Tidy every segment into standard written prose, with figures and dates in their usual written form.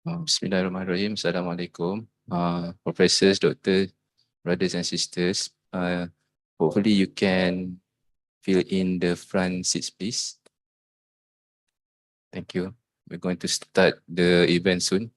Bismillahirrahmanirrahim. Assalamualaikum. Professors, doctor, brothers and sisters. Hopefully you can fill in the front seats, please. Thank you. We're going to start the event soon.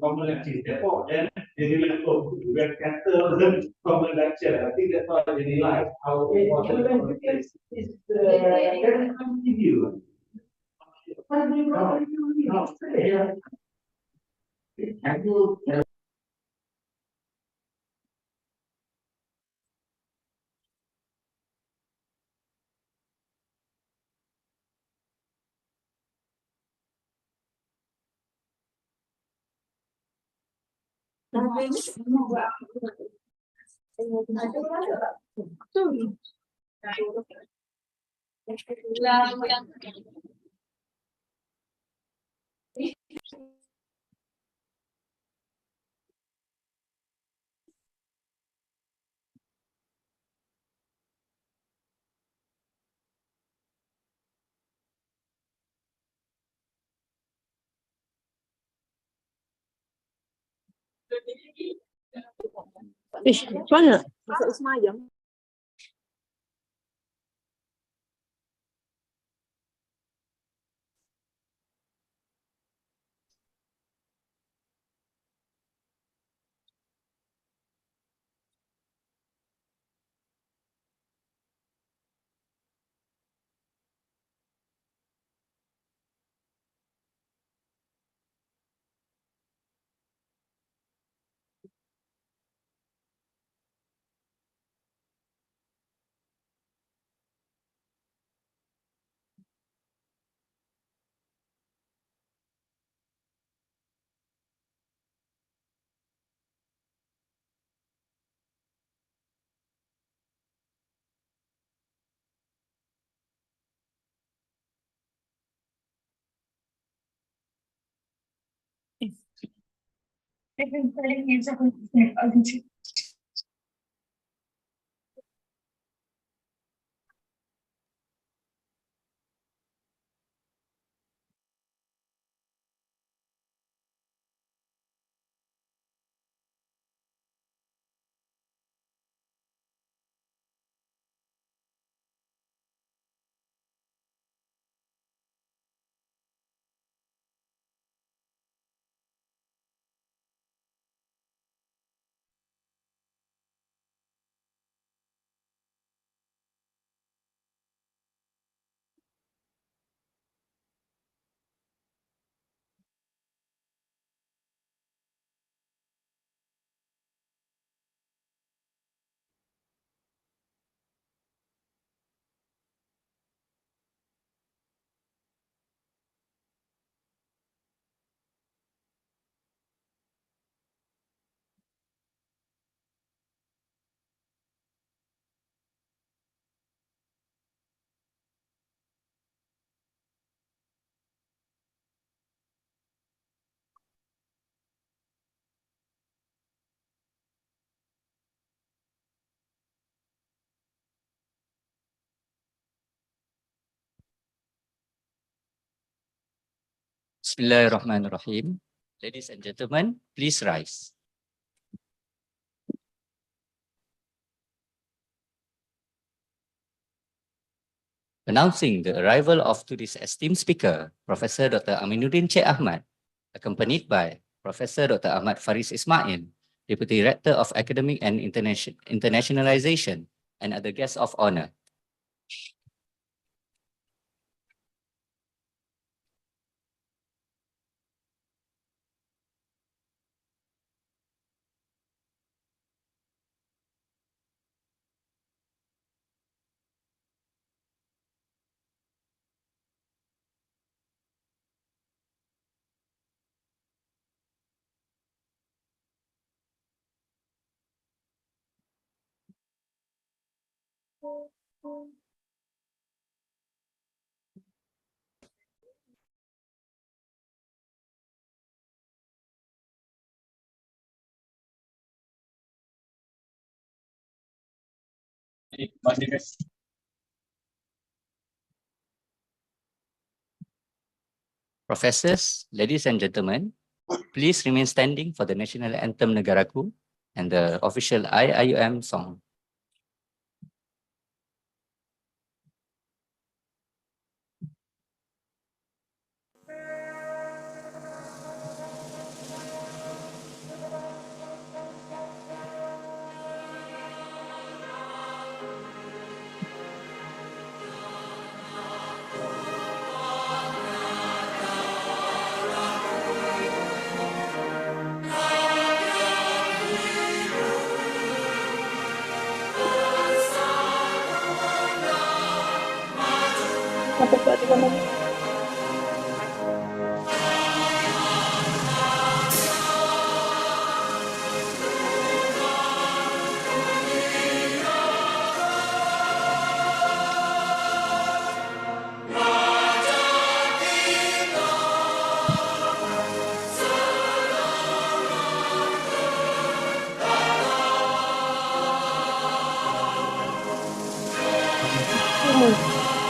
common lecture. Therefore, then they like, oh, we are capital them common lecture. I think that's why they realize how important it is. Can continue. Can you Mana? Masuk Ismail jam. Bismillahirrahmanirrahim. Ladies and gentlemen, please rise. Announcing the arrival of today's esteemed speaker, Professor Dr. Aminuddin Sheikh Ahmad, accompanied by Professor Dr. Ahmad Faris Ismail, Deputy Director of Academic and Internationalization, and other guests of honor. Professors, ladies and gentlemen, please remain standing for the national anthem Negaraku and the official IIUM song. Apa pula tu gambar ni?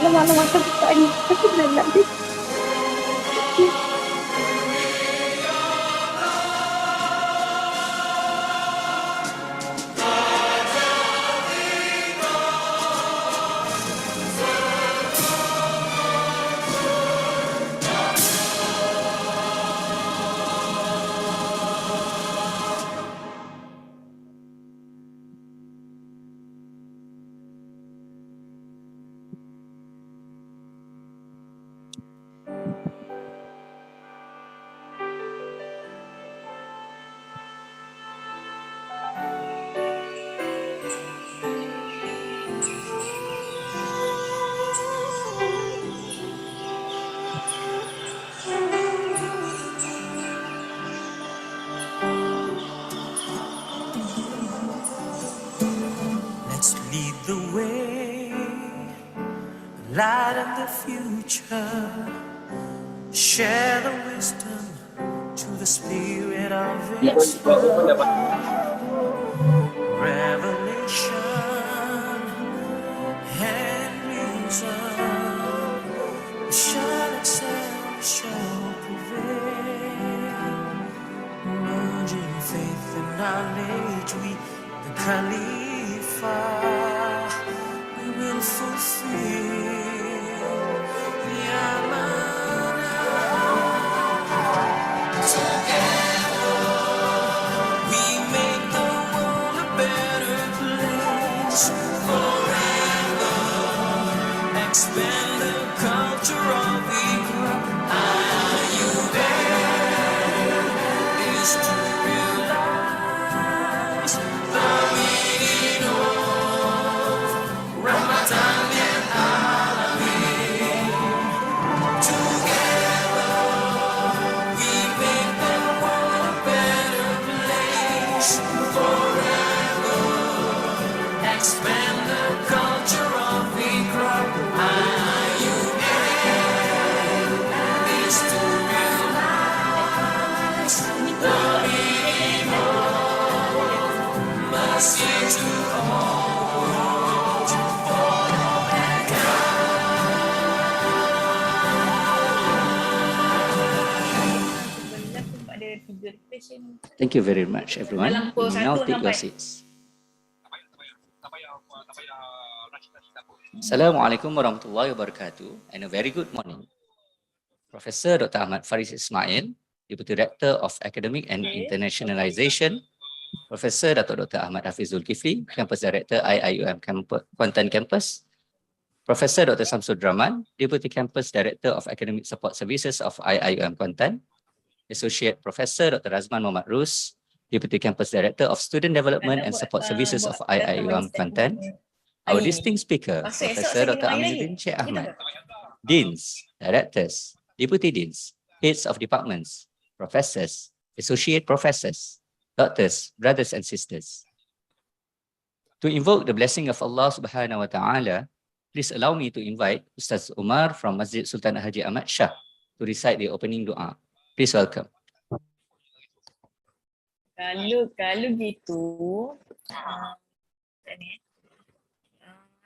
Lama-lama macam buka ni. Aku dah nak dia. Let's lead the way, light of the future, share the wisdom to the spirit of its revelation and reason. Shine itself shall prevail, merging faith and knowledge. We, the Khalifa, we will fulfill the amanah. Together we make the world a better place forever. Expand the culture of is to realize the meaning of Ramadan and Alamin. Together we make the world a better place forever. Expand the culture of Iqra. Is to realize the meaning of mercy to all, for all Ada 3 patient. Thank you very much, everyone. Dalam You may now satu take your sampai. seats. Assalamualaikum warahmatullahi wabarakatuh and a very good morning. Professor Dr. Ahmad Faris Ismail, Deputy Director of Academic and Internationalization, Professor Dr. Ahmad Hafiz Zulkifli, Campus Director IIUM Kuantan Campus, Professor Dr. Samsud Rahman, Deputy Campus Director of Academic Support Services of IIUM Kuantan, Associate Professor Dr. Razman Muhammad Rus, Deputy Campus Director of Student Development and Support Services of IIUM Kuantan, our distinct speaker, Professor Dr. Aminuddin Sheikh Ahmad, Deans, Directors, Deputy Deans, Heads of Departments, Professors, Associate Professors, Doctors, Brothers and Sisters. To invoke the blessing of Allah Subhanahu Wa Ta'ala, please allow me to invite Ustaz Umar from Masjid Sultan Haji Ahmad Shah to recite the opening dua. Please welcome. Kalau gitu,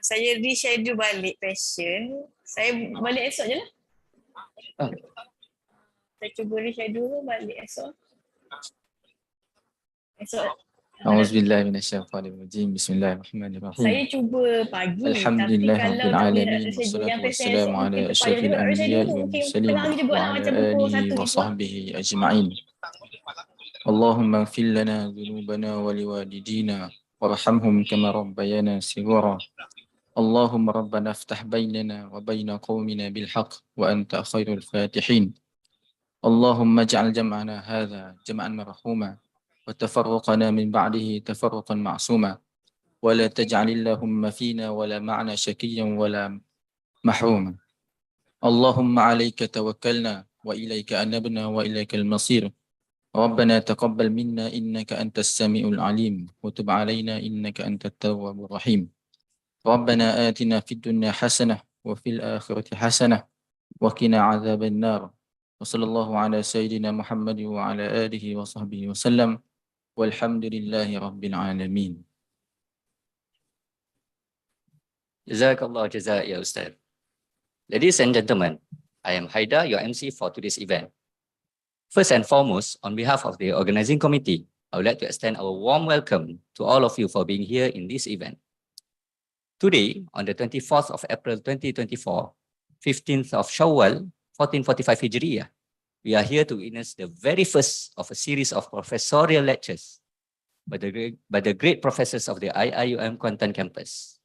saya reschedule balik passion. Saya balik esok je lah. Oh. Saya cuba reschedule balik esok. A'udzubillahi minasyaitonir rajim. Bismillahirrahmanirrahim. Saya cuba pagi, tapi Alhamdulillahirabbil kalau tak boleh alamin nak reschedule yang wassalatu passion esok, wassalamu ala mungkin tu pagi asyrafil juga anbiya'i reschedule. wal Mungkin mursalin tengah hari je buat wa lah ala macam pukul 1 alihi wa gitu. sahbihi ajma'in. Allahumma ighfir lana dhunubana wa liwalidina warhamhum kama rabbayana shighara. Allahumma rabbana iftah bainana wa baina qaumina bil haqq wa anta khairul fatihin. Allahumma ij'al jam'ana hadha jam'an marhuma wa tafarruqana min ba'dihi tafarruqan ma'suma. ولا تجعل اللهم فينا ولا معنا شكيا ولا محروما. اللهم عليك توكلنا وإليك أنبنا وإليك المصير. ربنا تقبل منا إنك أنت السميع العليم وتب علينا إنك أنت التواب الرحيم. ربنا آتنا في الدنيا حسنة وفي الآخرة حسنة وقنا عذاب النار. وصلى الله على سيدنا محمد وعلى آله وصحبه وسلم والحمد لله رب العالمين. Jazakallah jazak ya Ustaz. Ladies and gentlemen, I am Haida, your MC for today's event. First and foremost, on behalf of the organizing committee, I would like to extend our warm welcome to all of you for being here in this event. Today, on the 24th of April 2024, 15th of Shawwal, 1445 Hijriyah, we are here to witness the very first of a series of professorial lectures by the great professors of the IIUM Kuantan campus.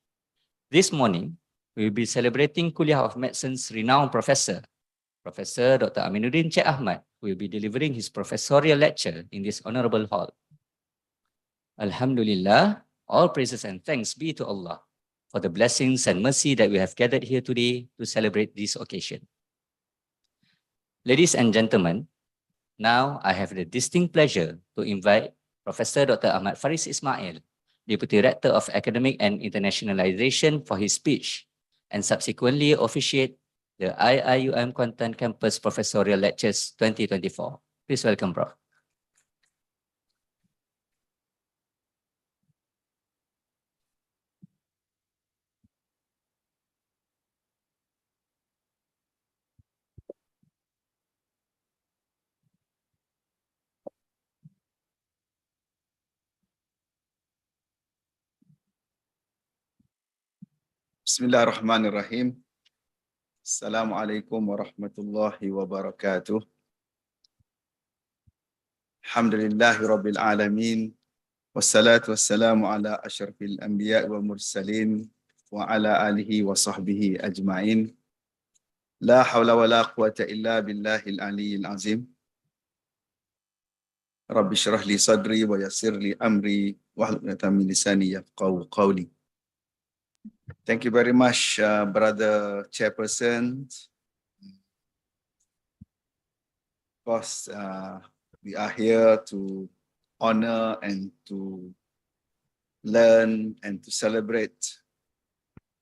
This morning, we will be celebrating Kuliah of Medicine's renowned professor, Professor Dr. Aminuddin Cik Ahmad, who will be delivering his professorial lecture in this honorable hall. Alhamdulillah, all praises and thanks be to Allah for the blessings and mercy that we have gathered here today to celebrate this occasion. Ladies and gentlemen, now I have the distinct pleasure to invite Professor Dr. Ahmad Faris Ismail, Deputy Rector of Academic and Internationalization, for his speech and subsequently officiate the IIUM Kuantan Campus Professorial Lectures 2024. Please welcome, Prof. Bismillahirrahmanirrahim. Assalamualaikum warahmatullahi wabarakatuh. Alhamdulillahi rabbil alamin. Wassalatu wassalamu ala asyrafil anbiya wal mursalin wa ala alihi wa sahbihi ajma'in. La hawla wa la quwata illa billahil aliyyil azim. Rabbi syrah li sadri wa yassir li amri wa hlul 'uqdatam min lisani yafqahu qawli. Thank you very much, Brother Chairperson. Of course, we are here to honor and to learn and to celebrate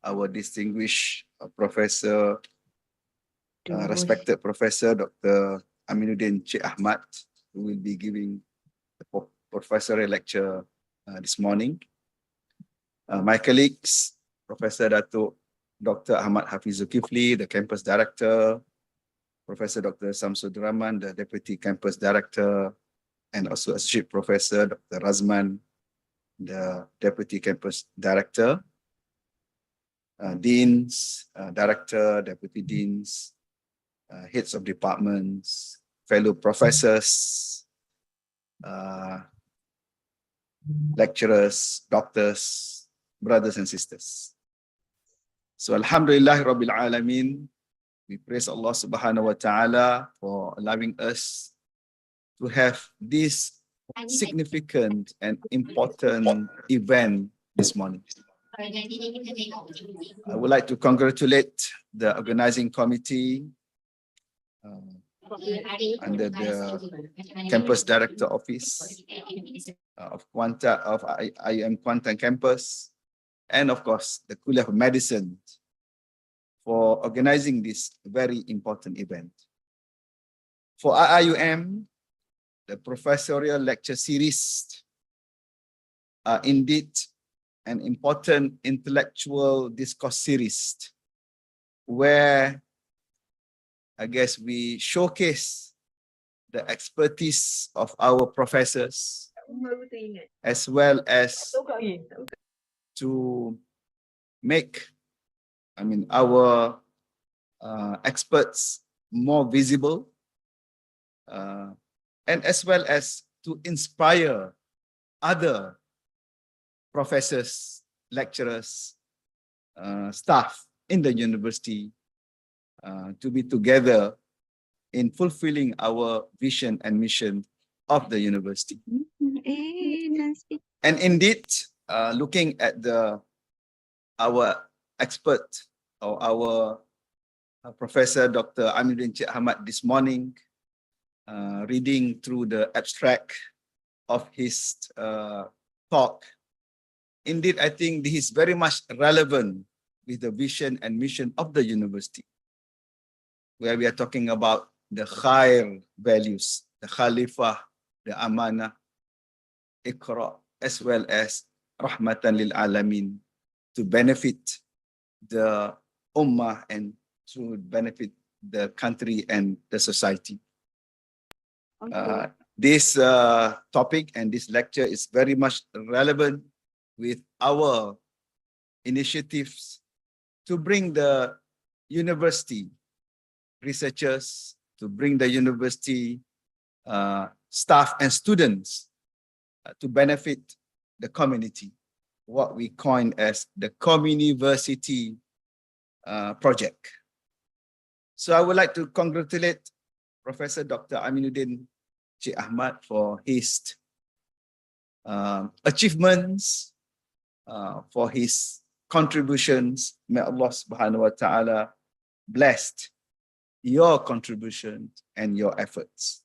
our distinguished professor, respected Professor Dr. Aminuddin Cik Ahmad, who will be giving the professorial lecture this morning. My colleagues, Professor Datuk Dr. Ahmad Hafiz Zulkifli, the campus director, Professor Dr. Samsud Rahman, the deputy campus director, and also Associate Professor Dr. Razman, the deputy campus director, deans, director, deputy deans, heads of departments, fellow professors, lecturers, doctors, brothers and sisters. So Alhamdulillah Rabbil Alameen, we praise Allah Subhanahu wa Ta'ala for allowing us to have this significant and important event this morning. I would like to congratulate the organizing committee under the campus director office of IIM Kuantan campus, and of course the Kuliah of Medicine for organizing this very important event. For IIUM, the professorial lecture series are indeed an important intellectual discourse series where I guess we showcase the expertise of our professors as well as to make, our experts more visible, and as well as to inspire other professors, lecturers, staff in the university to be together in fulfilling our vision and mission of the university. And indeed, looking at our expert or our Professor Dr. Aminuddin Cik Ahmad this morning, reading through the abstract of his talk. Indeed, I think this is very much relevant with the vision and mission of the university, where we are talking about the higher values, the Khalifah, the Amanah, Iqra, as well as Rahmatan lil Alamin, to benefit the Ummah and to benefit the country and the society. This topic and this lecture is very much relevant with our initiatives to bring the university researchers, to bring the university staff and students to benefit the community, what we coin as the Communiversity project. So I would like to congratulate Professor Dr. Aminuddin Cik Ahmad for his achievements, for his contributions. May Allah subhanahu wa ta'ala bless your contribution and your efforts.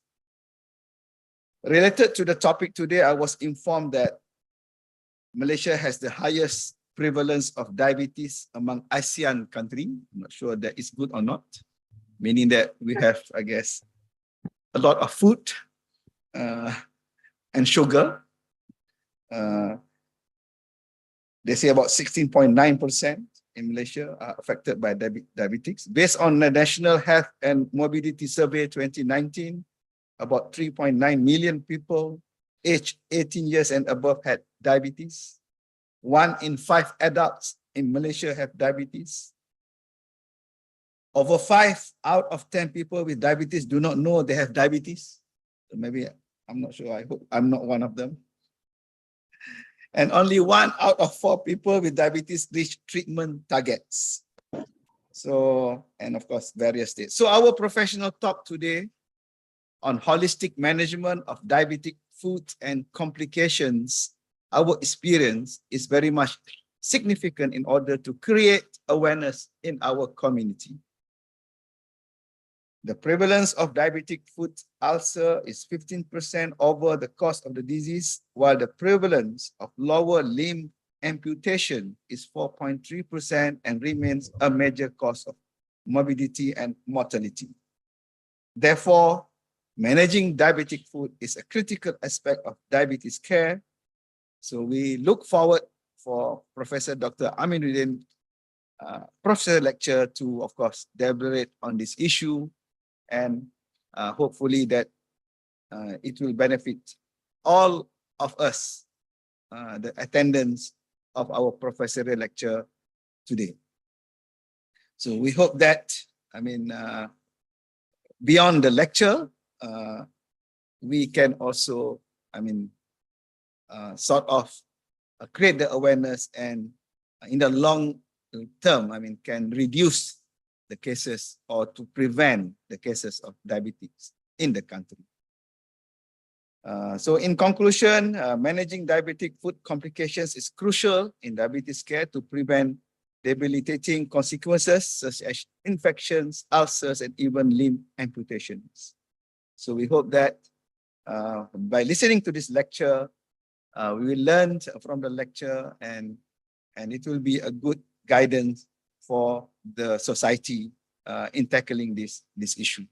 Related to the topic today, I was informed that Malaysia has the highest prevalence of diabetes among ASEAN countries. I'm not sure that is good or not, meaning that we have, I guess, a lot of food and sugar. They say about 16.9% in Malaysia are affected by diabetics. Based on the National Health and Morbidity Survey 2019, about 3.9 million people aged 18 years and above had diabetes. 1 in 5 adults in Malaysia have diabetes. Over 5 out of 10 people with diabetes do not know they have diabetes. So maybe, I'm not sure, I hope I'm not one of them. And only 1 out of 4 people with diabetes reach treatment targets. So, and of course, various states. So our professional talk today on holistic management of diabetic food and complications, our experience is very much significant in order to create awareness in our community. The prevalence of diabetic foot ulcer is 15% over the cause of the disease, while the prevalence of lower limb amputation is 4.3% and remains a major cause of morbidity and mortality. Therefore, managing diabetic foot is a critical aspect of diabetes care. So we look forward for Professor Dr. Aminuddin Professor Lecture to, of course, deliberate on this issue, and hopefully that it will benefit all of us, the attendance of our professorial lecture today. So we hope that, beyond the lecture, we can also, sort of create the awareness, and in the long term, can reduce the cases or to prevent the cases of diabetes in the country. So in conclusion, managing diabetic foot complications is crucial in diabetes care to prevent debilitating consequences such as infections, ulcers, and even limb amputations. So we hope that by listening to this lecture, we will learn from the lecture, and it will be a good guidance for the society in tackling this issue.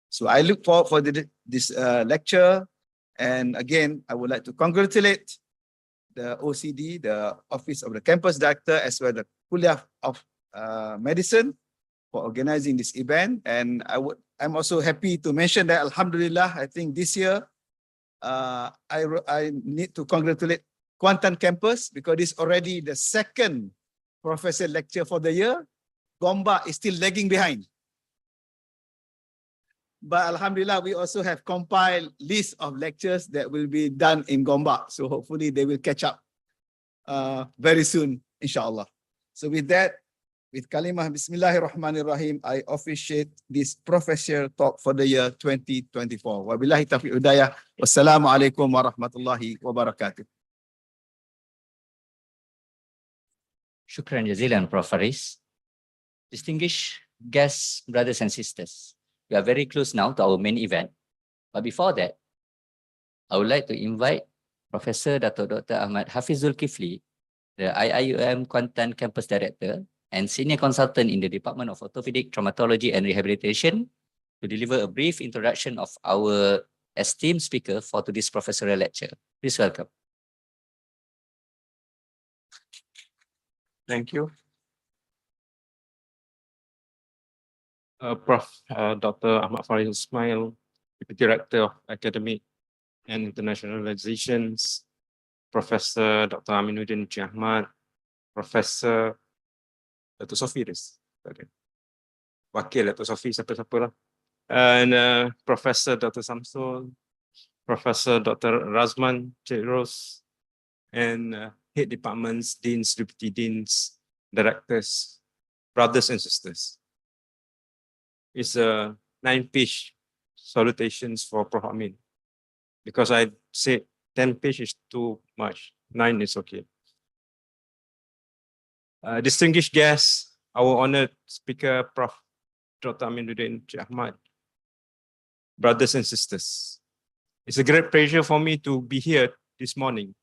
So I look forward for this lecture. And again, I would like to congratulate the OCD, the Office of the Campus Director, as well as the Kuliah of Medicine for organizing this event. And I'm also happy to mention that, Alhamdulillah, I think this year, I need to congratulate Kuantan Campus, because it's already the second professor lecture for the year. Gombak is still lagging behind. But Alhamdulillah, we also have compiled list of lectures that will be done in Gombak. So hopefully they will catch up very soon, inshallah. So with that, with kalimah Bismillahirrahmanirrahim, I officiate this professor talk for the year 2024. Wabillahi taufiq hidayah. Wassalamualaikum warahmatullahi wabarakatuh. Shukran jazilan, Prof. Faris. Distinguished guests, brothers and sisters, we are very close now to our main event. But before that, I would like to invite Professor Dr. Ahmad Hafizul Kifli, the IIUM Kuantan Campus Director and Senior Consultant in the Department of Orthopedic Traumatology and Rehabilitation, to deliver a brief introduction of our esteemed speaker for today's professorial lecture. Please welcome. Thank you. Prof. Dr. Ahmad Faris Ismail, Deputy Director of Academic and Internationalizations, Professor Dr. Aminuddin Encik Ahmad, Professor Dr. Sofi, Wakil Dr. Sofi, siapa-siapa lah. And Professor Dr. Samsul, Professor Dr. Razman, Cik Ros, and head departments, deans, deputy deans, directors, brothers and sisters. It's a 9-page salutations for Prof. Amin, because I said 10 pages is too much, 9 is okay. Distinguished guests, our honored speaker, Prof. Dr. Aminuddin Encik Ahmad, brothers and sisters. It's a great pleasure for me to be here this morning,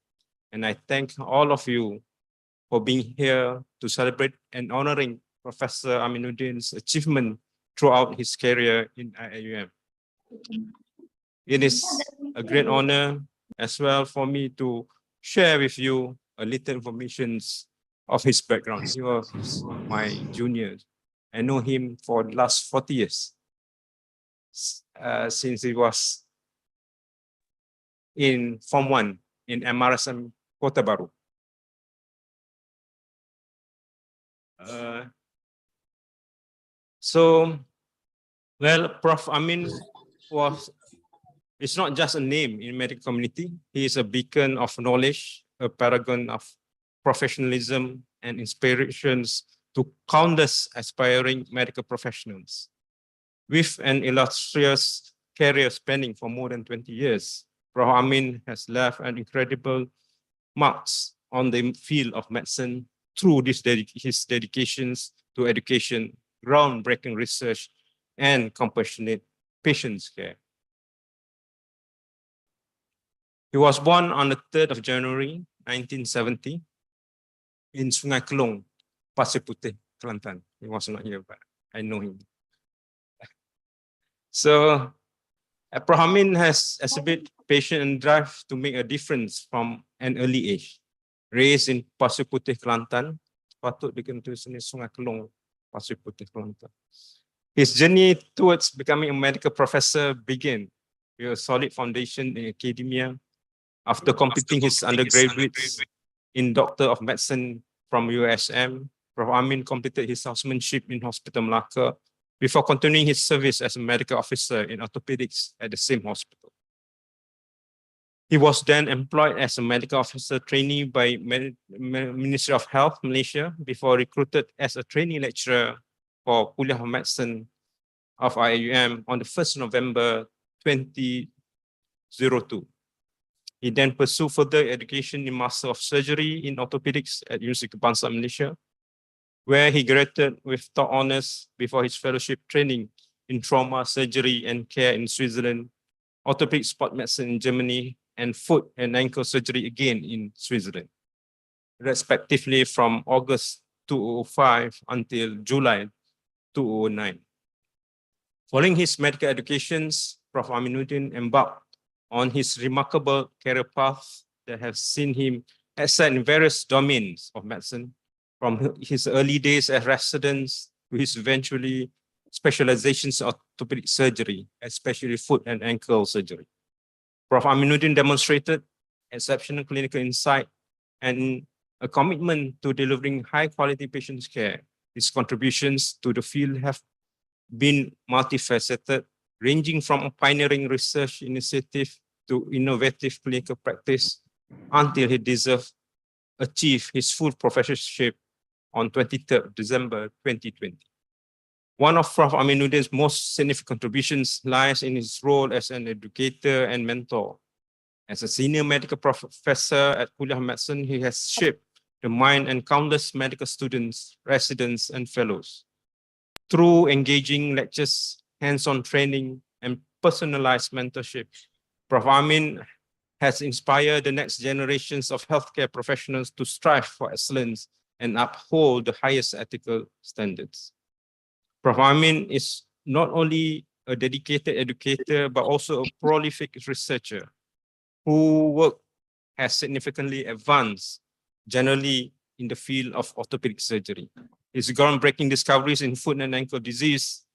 and I thank all of you for being here to celebrate and honoring Professor Aminuddin's achievement throughout his career in IIUM. It is a great honor as well for me to share with you a little information of his background. He was my junior. I know him for the last 40 years, since he was in Form 1 in MRSM Kota Baru. Prof. Amin it's not just a name in medical community. He is a beacon of knowledge, a paragon of professionalism and inspirations to countless aspiring medical professionals. With an illustrious career spanning for more than 20 years, Prof. Amin has left an incredible marks on the field of medicine through his dedications to education, groundbreaking research, and compassionate patient care. He was born on the 3rd of January, 1970 in Sungai Kelong, Pasir Putih, Kelantan. He was not here, but I know him. So, Prof. Amin has exhibited patience and drive to make a difference from an early age. Raised in Pasir Putih, Kelantan, patut dikatakan Sungai Kelong, Pasir Putih, Kelantan. His journey towards becoming a medical professor began with a solid foundation in academia. After completing his undergraduates in Doctor of Medicine from USM, Prof. Amin completed his housemanship in Hospital Melaka before continuing his service as a medical officer in orthopedics at the same hospital. He was then employed as a medical officer trainee by Ministry of Health Malaysia before recruited as a trainee lecturer for Kuliah of Medicine of IIUM on the 1st November 2002. He then pursued further education in Master of Surgery in Orthopedics at University Kebangsaan Malaysia, where he graduated with top honors before his fellowship training in trauma surgery and care in Switzerland, orthopedic sport medicine in Germany, and foot and ankle surgery again in Switzerland, respectively from August 2005 until July 2009. Following his medical educations, Prof. Aminuddin embarked on his remarkable career path that has seen him excel in various domains of medicine, from his early days as resident to his eventually specializations in orthopedic surgery, especially foot and ankle surgery. Prof. Aminuddin demonstrated exceptional clinical insight and a commitment to delivering high-quality patient care. His contributions to the field have been multifaceted, ranging from a pioneering research initiative to innovative clinical practice until he achieved his full professorship on 23rd December 2020. One of Prof. Aminuddin's most significant contributions lies in his role as an educator and mentor. As a senior medical professor at Kuliah of Medicine, he has shaped the mind and countless medical students, residents, and fellows. Through engaging lectures, hands-on training, and personalized mentorship, Prof. Amin has inspired the next generations of healthcare professionals to strive for excellence and uphold the highest ethical standards. Prof. Amin is not only a dedicated educator, but also a prolific researcher whose work has significantly advanced generally in the field of orthopedic surgery. His groundbreaking discoveries in foot and ankle disease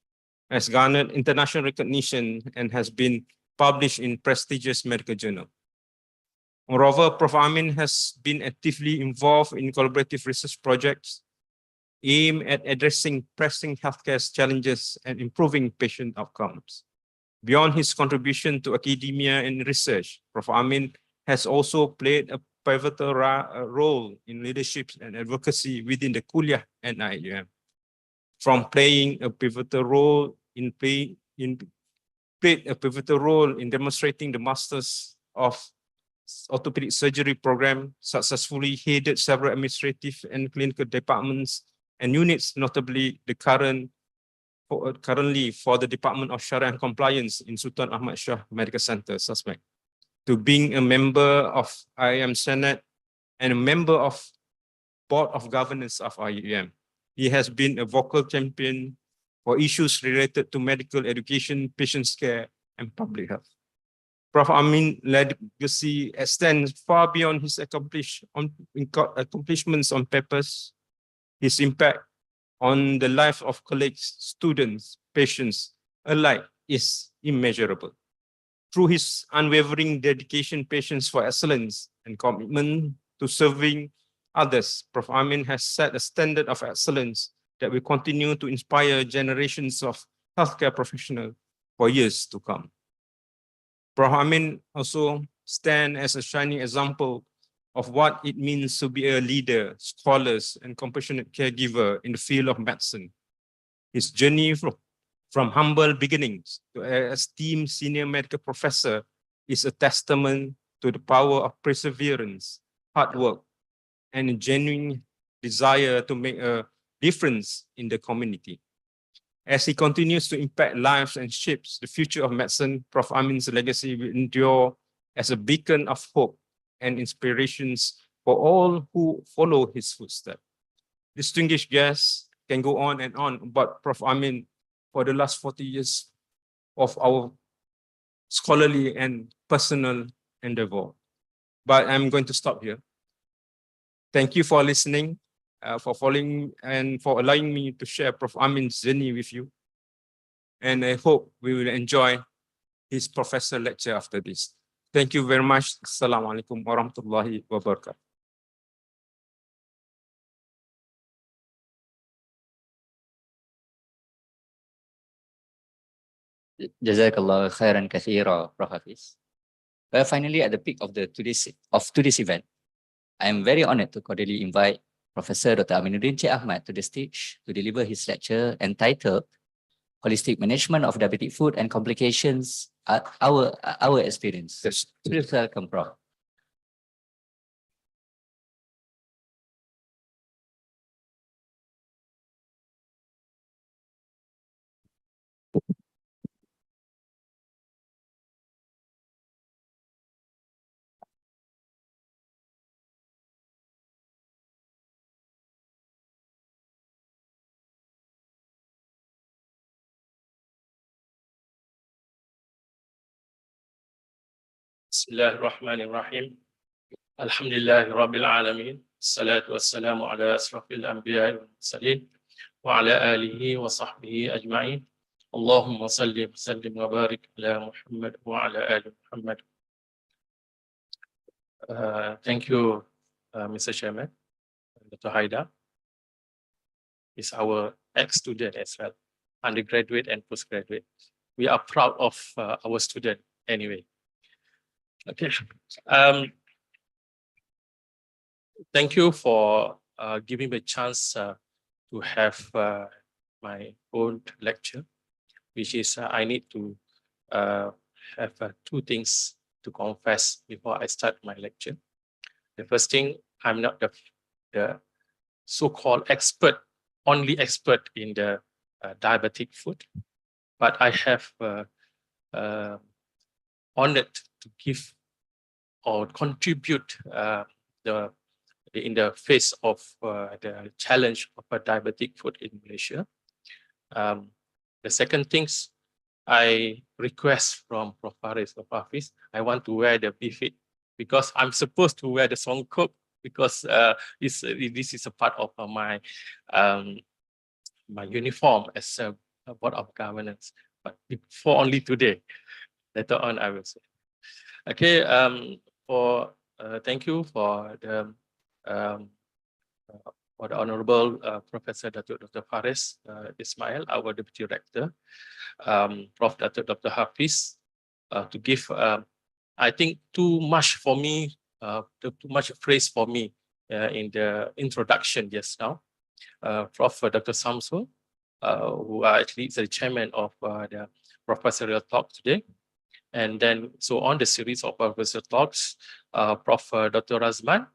has garnered international recognition and has been published in prestigious medical journals. Moreover, Prof. Amin has been actively involved in collaborative research projects aimed at addressing pressing healthcare challenges and improving patient outcomes. Beyond his contribution to academia and research, Prof. Amin has also played a pivotal role in leadership and advocacy within the Kuliah and IUM. From playing a pivotal role in demonstrating the Masters of Orthopedic Surgery program, successfully headed several administrative and clinical departments and units, notably the currently for the Department of Sharia and Compliance in Sultan Ahmad Shah Medical Center, Suspect, to being a member of IUM Senate and a member of Board of Governance of IUM. He has been a vocal champion for issues related to medical education, patient care, and public health. Prof. Amin's legacy extends far beyond his accomplishments on papers. His impact on the life of colleagues, students, patients alike is immeasurable. Through his unwavering dedication, patience for excellence, and commitment to serving others, Prof. Amin has set a standard of excellence that will continue to inspire generations of healthcare professionals for years to come. Prof. Amin also stands as a shining example of what it means to be a leader, scholar, and compassionate caregiver in the field of medicine. His journey from humble beginnings to an esteemed senior medical professor is a testament to the power of perseverance, hard work, and a genuine desire to make a difference in the community. As he continues to impact lives and shapes the future of medicine, Prof. Amin's legacy will endure as a beacon of hope and inspirations for all who follow his footsteps. Distinguished guests can go on and on about Prof. Amin for the last 40 years of our scholarly and personal endeavor. But I'm going to stop here. Thank you for listening, for following, and for allowing me to share Prof. Amin's journey with you. And I hope we will enjoy his professor lecture after this. Thank you very much. Assalamualaikum warahmatullahi wabarakatuh. Jazakallah khairan kathira, Prof. Hafiz. Well, finally, at the peak of today's event, I am very honored to cordially invite Professor Dr. Aminuddin Cik Ahmad to the stage to deliver his lecture entitled Holistic Management of Diabetic Food and Complications, our Experience. Yes. Please welcome, Prof. Bismillahirrahmanirrahim. Alhamdulillahi Rabbil Alamin. Salatu wassalamu ala asrafil anbiya wal mursalin wa ala alihi wa sahbihi ajma'in. Allahumma salli wa sallim wa barik ala Muhammad wa ala ali Muhammad. Thank you, Mr. Chairman. Dr. Haida is our ex-student as well, undergraduate and postgraduate. We are proud of our student anyway. Okay. Thank you for giving me a chance to have my own lecture, which is I need to have two things to confess before I start my lecture. The first thing, I'm not the so-called expert, only expert in the diabetic food, but I have honored to give or contribute in the face of the challenge of a diabetic food in Malaysia. The second things I request from Prof. Faris or Hafiz, I want to wear the BFIT because I'm supposed to wear the songkok because this is a part of my my uniform as a board of governance. But for only today, later on I will say. Okay. Thank you for the Honorable Professor Dr. Faris Ismail, our Deputy Rector, Prof. Dr. Hafiz, to give, I think, too much for me, too much praise for me in the introduction just now. Prof. Dr. Samsul, who actually is the chairman of the professorial talk today. And then, so on the series of professor talks, Prof. Dr. Razman,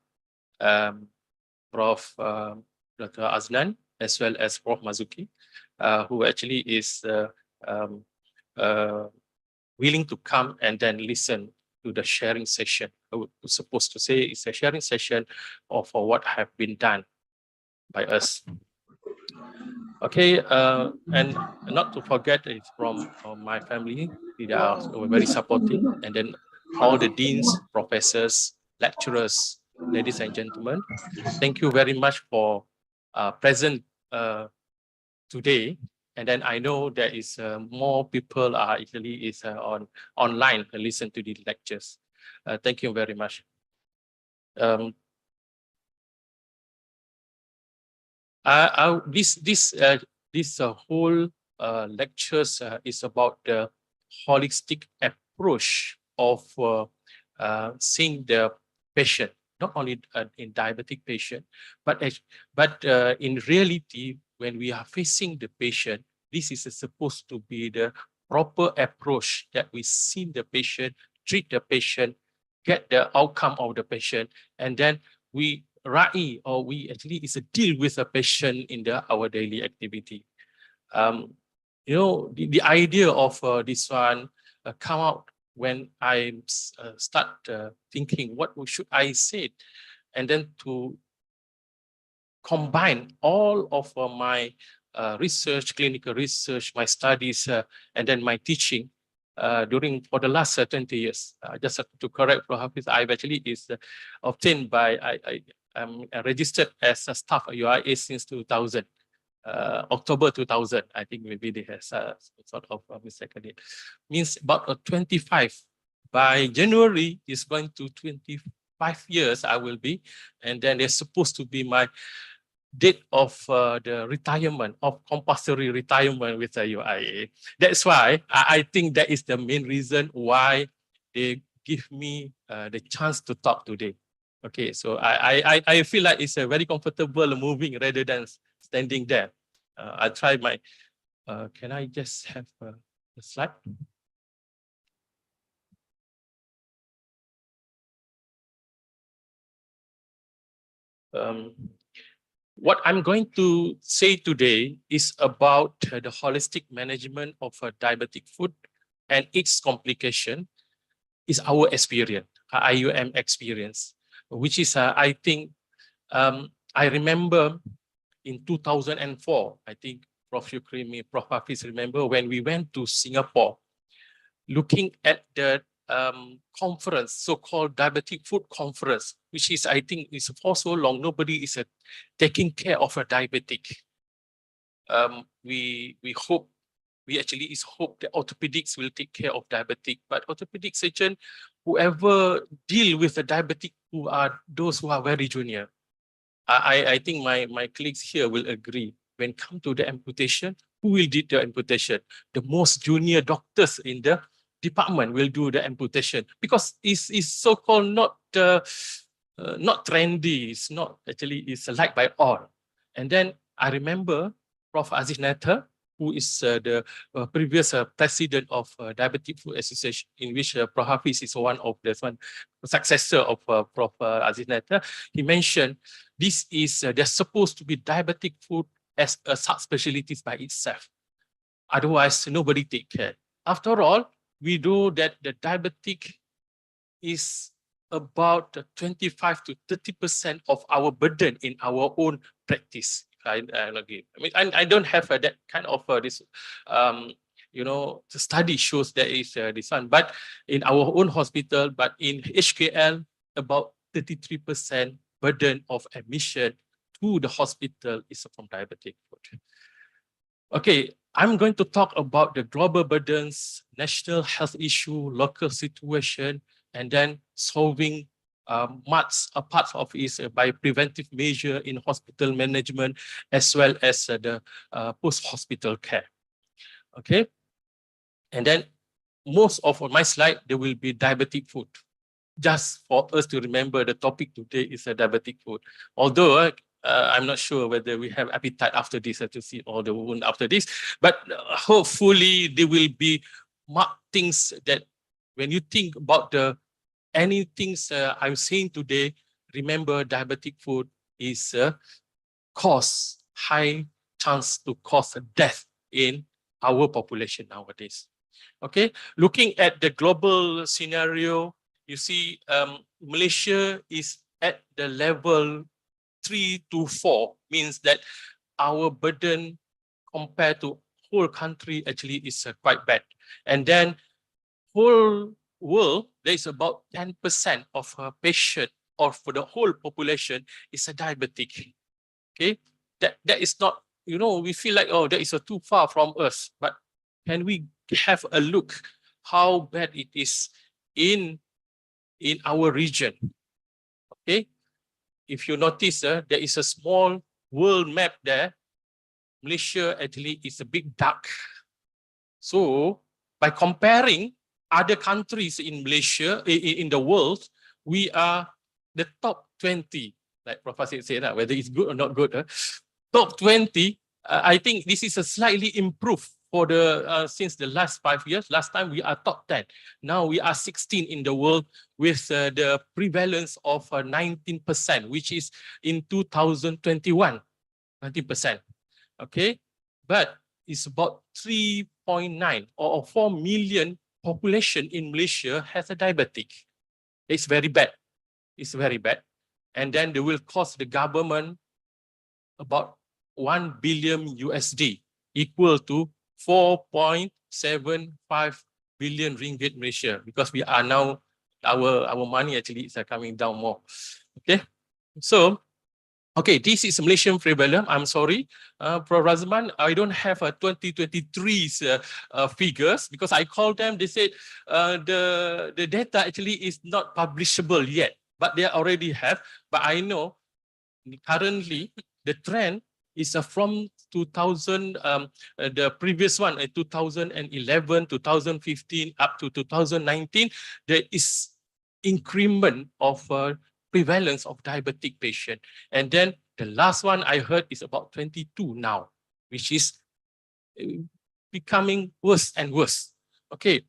Prof. Dr. Aznan, as well as Prof. Mazuki, who actually is willing to come and then listen to the sharing session. I was supposed to say it's a sharing session of what have been done by us. Okay, and not to forget, it's from my family. They are very supporting, and then all the deans, professors, lecturers, ladies and gentlemen, thank you very much for present today. And then I know there is more people are actually online to listen to the lectures. Thank you very much. This whole lectures is about the holistic approach of seeing the patient, not only in diabetic patient, but in reality, when we are facing the patient, this is supposed to be the proper approach that we see the patient, treat the patient, get the outcome of the patient, and then we we actually is a deal with a patient in our daily activity. You know, the idea of this one come out when I start thinking what should I say, and then to combine all of my research, clinical research, my studies, and then my teaching for the last 20 years. Just to correct Prof. Hafiz, I've actually is obtained by, I'm registered as a staff at UIA since 2000. October 2000, I think maybe they have sort of mistaken it. Means about 25. By January, it's going to 25 years I will be. And then there's supposed to be my date of the retirement, of compulsory retirement with the UIA. That's why I think that is the main reason why they give me the chance to talk today. Okay, so I feel like it's a very comfortable moving rather than standing there. I'll try my, can I just have a slide? What I'm going to say today is about the holistic management of diabetic food and its complication is our experience, IUM experience, which is, I think, I remember in 2004, I think Prof. Yukrimi, Prof. Hafiz remember when we went to Singapore, looking at the conference, so-called diabetic food conference, which is, I think, is for so long, nobody is taking care of a diabetic. We hope, we actually hope that orthopedics will take care of diabetic, but orthopedic surgeon, whoever deal with the diabetic, who are those who are very junior. I think my colleagues here will agree. When come to the amputation, who will do the amputation? The most junior doctors in the department will do the amputation because it's so-called not trendy. It's not actually, it's liked by all. And then I remember Prof. Aziz Netta, who is the previous president of Diabetic Food Association, in which Prof. Hafiz is one of the successor of Prof. Aziz Netta. He mentioned this is, there's supposed to be diabetic food as a subspecialty by itself. Otherwise, nobody take care. After all, we know that the diabetic is about 25 to 30% of our burden in our own practice. I mean, I don't have that kind of this, the study shows there is this one, but in our own hospital, but in HKL, about 33% burden of admission to the hospital is from diabetic food. Okay, I'm going to talk about the global burdens, national health issue, local situation, and then solving much a part of it by preventive measure in hospital management, as well as the post-hospital care. Okay, and then most of my slide, there will be diabetic food. Just for us to remember, the topic today is a diabetic food. Although I'm not sure whether we have appetite after this to see all the wound after this, but hopefully there will be marked things that when you think about the any things I'm saying today, remember diabetic food is cause high chance to cause death in our population nowadays. Okay, looking at the global scenario, you see Malaysia is at the level 3 to 4, means that our burden compared to whole country actually is quite bad. And then whole world, there is about 10% of a patient or for the whole population is a diabetic. Okay, that is not, we feel like, oh, that is too far from us, but can we have a look how bad it is in our region? Okay, if you notice, there is a small world map there. Malaysia actually is a big duck. So by comparing other countries in Malaysia, in the world, we are the top 20, like Professor said, whether it's good or not good. Top 20, I think this is a slightly improved for the since the last 5 years. Last time we are top 10. Now we are 16 in the world with the prevalence of 19%, which is in 2021, 19%. Okay, but it's about 3.9 or 4 million population in Malaysia has a diabetic. It's very bad. It's very bad. And then they will cost the government about 1 billion USD, equal to 4.75 billion ringgit Malaysia, because we are now, our money actually is coming down more. Okay, so okay, this is Malaysian prevalence. I'm sorry, Prof. Razman, I don't have a 2023's figures because I called them. They said the data actually is not publishable yet, but they already have. But I know currently the trend is from 2000, the previous one, 2011, 2015 up to 2019, there is increment of prevalence of diabetic patient. And then the last one I heard is about 22 now, which is becoming worse and worse. Okay,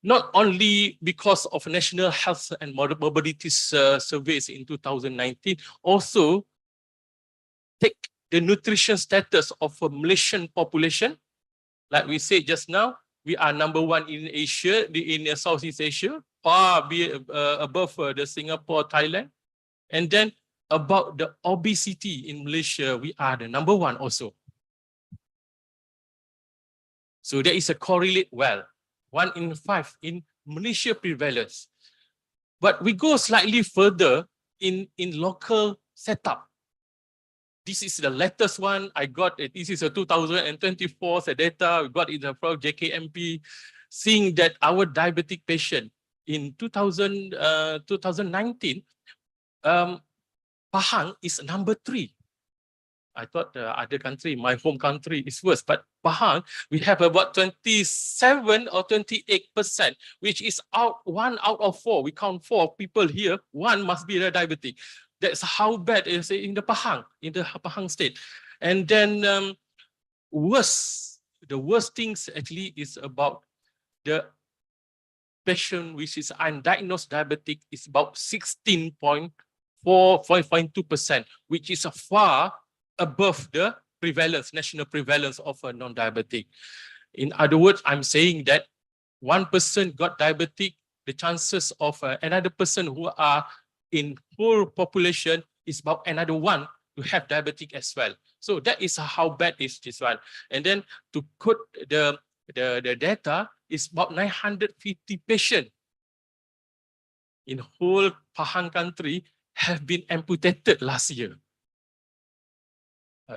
not only because of National Health and Mobility Surveys in 2019, also take the nutrition status of a Malaysian population. Like we said just now, we are #1 in Asia, in Southeast Asia, far above the Singapore, Thailand. And then about the obesity in Malaysia, we are the #1 also. So there is a correlate well, 1 in 5 in Malaysia prevalence. But we go slightly further in local setup. This is the latest one I got. This is a 2024 data. We got it from JKMP, seeing that our diabetic patient in 2019, Pahang is #3. I thought the other country, my home country, is worse. But Pahang, we have about 27 or 28%, which is 1 out of 4. We count 4 people here. 1 must be a diabetic. That's how bad it is in the Pahang state. And then the worst things actually is about the patient which is undiagnosed diabetic is about 16.2%, which is far above the prevalence, national prevalence of a non-diabetic. In other words, I'm saying that one person got diabetic, the chances of another person who are in whole population is about another one to have diabetic as well. So that is how bad is this one. And then to quote the data is about 950 patients in whole Pahang country have been amputated last year.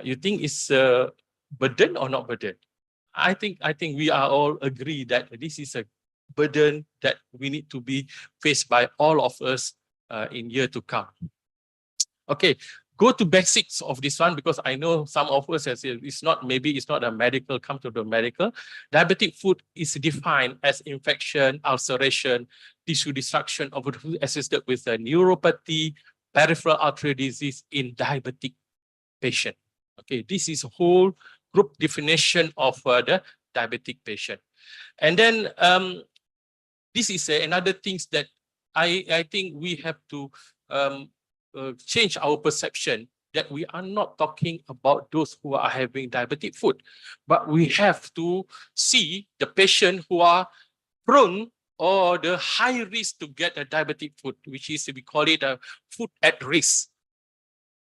You think it's a burden or not burden? I think we are all agree that this is a burden that we need to be faced by all of us in year to come. Okay, go to basics of this one because I know some of us has it's not a medical, come to the medical. Diabetic foot is defined as infection, ulceration, tissue destruction of the foot associated with a neuropathy, peripheral artery disease in diabetic patient. Okay, this is a whole group definition of the diabetic patient. And then this is another things that I think we have to change our perception that we are not talking about those who are having diabetic foot, but we have to see the patient who are prone or the high risk to get a diabetic foot, which is we call it a foot at risk.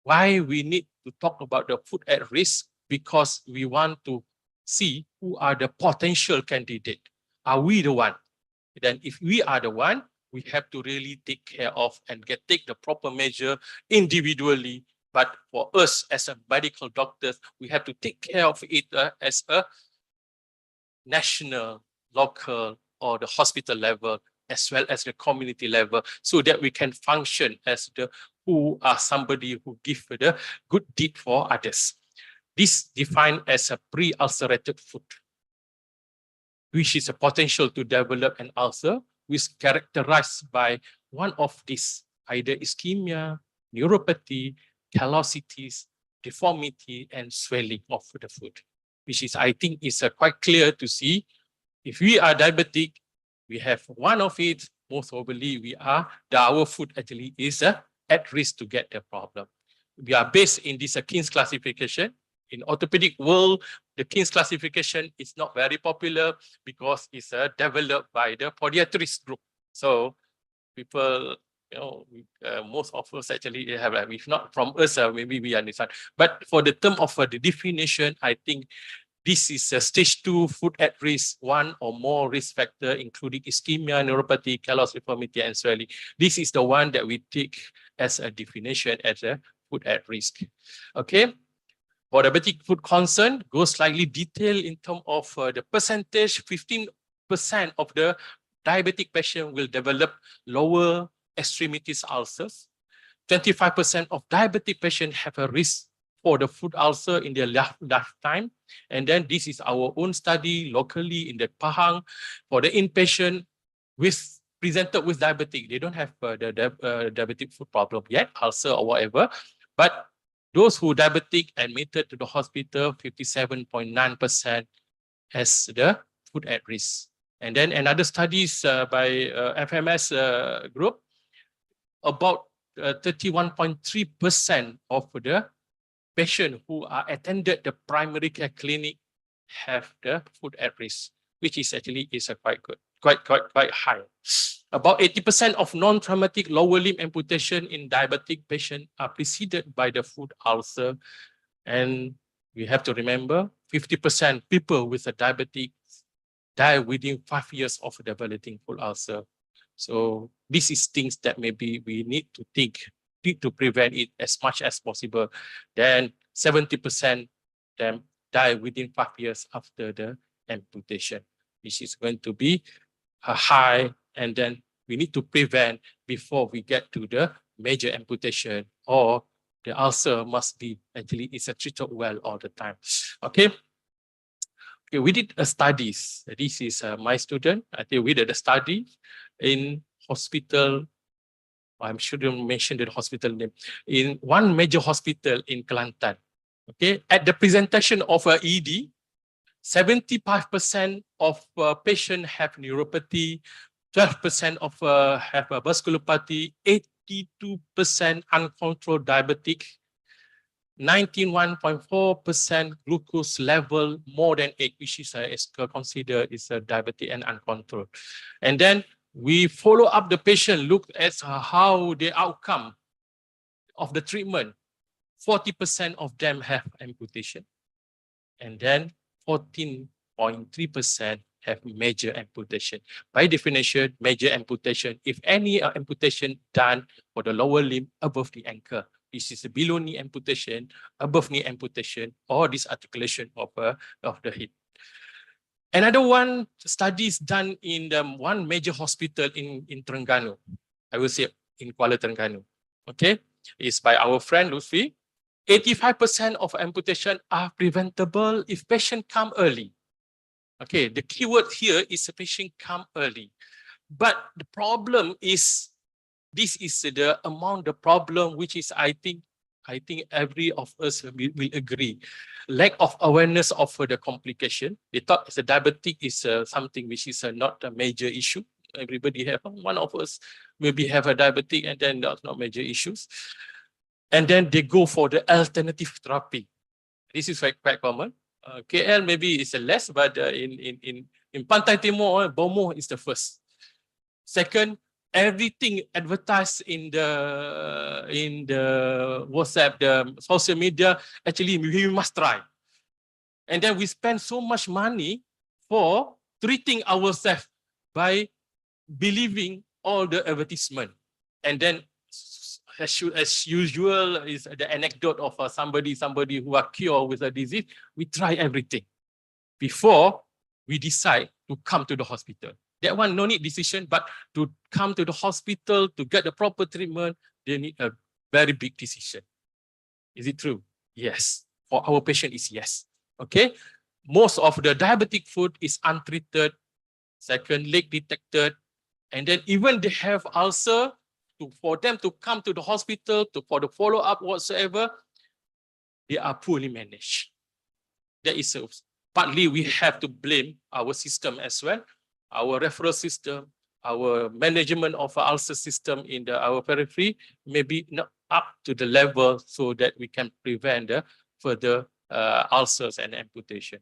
Why we need to talk about the food at risk? Because we want to see who are the potential candidate. Are we the one? Then if we are the one, we have to really take care of and take the proper measure individually. But for us as a medical doctors, we have to take care of it as a national, local, or the hospital level, as well as the community level, so that we can function as the who are somebody who give the good deed for others. This defined as a pre-ulcerated foot, which is a potential to develop an ulcer, which is characterized by one of these, either ischemia, neuropathy, callosities, deformity, and swelling of the foot, which is, I think, is quite clear to see. If we are diabetic, we have one of it, most probably we are, our foot actually is at risk to get the problem. We are based in this King's classification. In orthopedic world, the King's classification is not very popular because it's developed by the podiatrist group. So people, most of us actually have, if not from us, maybe we understand. But for the term of the definition, I think this is a stage 2 foot at risk, one or more risk factor, including ischemia, neuropathy, callus deformity, and swelling. This is the one that we take as a definition as a foot at risk. Okay. For diabetic foot concern, go slightly detailed in terms of the percentage. 15% of the diabetic patient will develop lower extremities ulcers. 25% of diabetic patients have a risk for the foot ulcer in their lifetime. And then this is our own study locally in the Pahang for the inpatient presented with diabetic. They don't have the diabetic foot problem yet, ulcer or whatever. But those who diabetic admitted to the hospital, 57.9% has the foot at risk. And then another studies by FMS group, about 31.3% of the patients who are attended the primary care clinic have the foot at risk, which is actually quite good, quite high. About 80% of non-traumatic lower limb amputation in diabetic patients are preceded by the foot ulcer. And we have to remember 50% people with a diabetic die within 5 years of developing foot ulcer. So this is things that maybe we need to prevent it as much as possible. Then 70% them die within 5 years after the amputation, which is going to be high, and then we need to prevent before we get to the major amputation, or the ulcer must be actually is treated well all the time. Okay. Okay, we did a studies. This is my student. I think we did a study in hospital. I shouldn't mention the hospital name. In one major hospital in Kelantan. Okay, at the presentation of a ED, 75% of patients have neuropathy, 12% of have a vasculopathy, 82% uncontrolled diabetic, 91.4% glucose level more than 8, which is considered is a diabetic and uncontrolled. And then we follow up the patient, look at how the outcome of the treatment. 40% of them have amputation, and then 14.3% have major amputation. By definition, major amputation, if any amputation done for the lower limb above the ankle, this is a below knee amputation, above knee amputation, or disarticulation of the hip. Another one study is done in the one major hospital in Terengganu. I will say in Kuala Terengganu. Okay, it's by our friend Lutfi. 85% of amputation are preventable if patient come early. Okay, the keyword here is a patient come early. But the problem is, this is the amount, the problem, which is I think every of us will agree. Lack of awareness of the complication. They thought the diabetic is something which is not a major issue. Everybody have, one of us maybe have a diabetic and then that's not major issues. And then they go for the alternative therapy. This is quite common. KL maybe is less, but in Pantai Timur, Bomo is the first. Second, everything advertised in the WhatsApp, the social media, actually we must try. And then we spend so much money for treating ourselves by believing all the advertisement. And then as usual is the anecdote of somebody who are cured with a disease. We try everything before we decide to come to the hospital. That one no need decision, but to come to the hospital to get the proper treatment, they need a very big decision. Is it true? Yes. For our patient is yes. Okay. Most of the diabetic food is untreated, second late detected, and then even they have ulcer, for them to come to the hospital for the follow-up whatsoever, they are poorly managed. That is partly we have to blame our system as well, our referral system, our management of ulcer system in our periphery, maybe not up to the level so that we can prevent the further ulcers and amputation.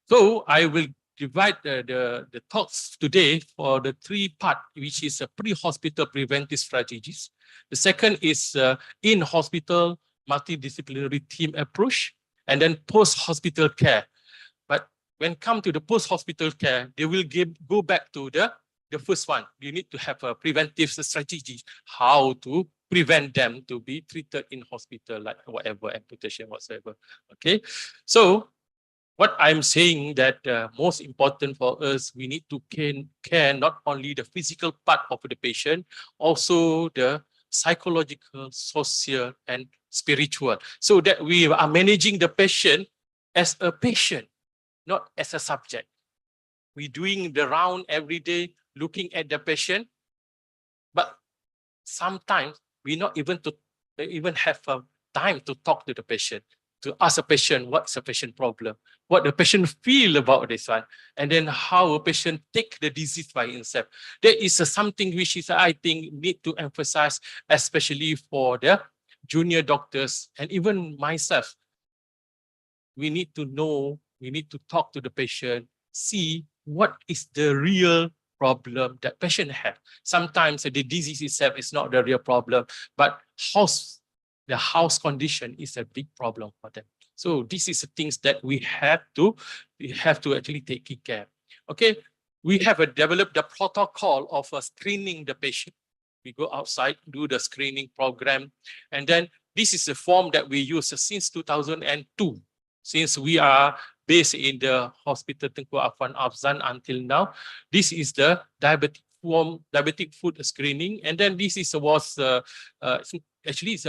So I will divide the talks today for the three parts, which is a pre-hospital preventive strategies. The second is in-hospital multidisciplinary team approach, and then post-hospital care. But when come to the post-hospital care, they will go back to the first one. You need to have a preventive strategy, how to prevent them to be treated in hospital, like whatever amputation whatsoever. Okay, so what I'm saying that most important for us, we need to care not only the physical part of the patient, also the psychological, social, and spiritual, so that we are managing the patient as a patient, not as a subject. We're doing the round every day, looking at the patient, but sometimes we not even have time to talk to the patient, to ask a patient what's the patient problem, what the patient feel about this one, and then how a patient take the disease by himself. There is something which is, I think, need to emphasize, especially for the junior doctors and even myself. We need to know, we need to talk to the patient, see what is the real problem that patient have. Sometimes the disease itself is not the real problem, but the house condition is a big problem for them. So this is the things that we have to actually take care. Okay, we have developed the protocol of screening the patient. We go outside, do the screening program, and then this is a form that we use since 2002. Since we are based in the Hospital Tengku Afwan Afzan until now, this is the diabetic food screening, and then this was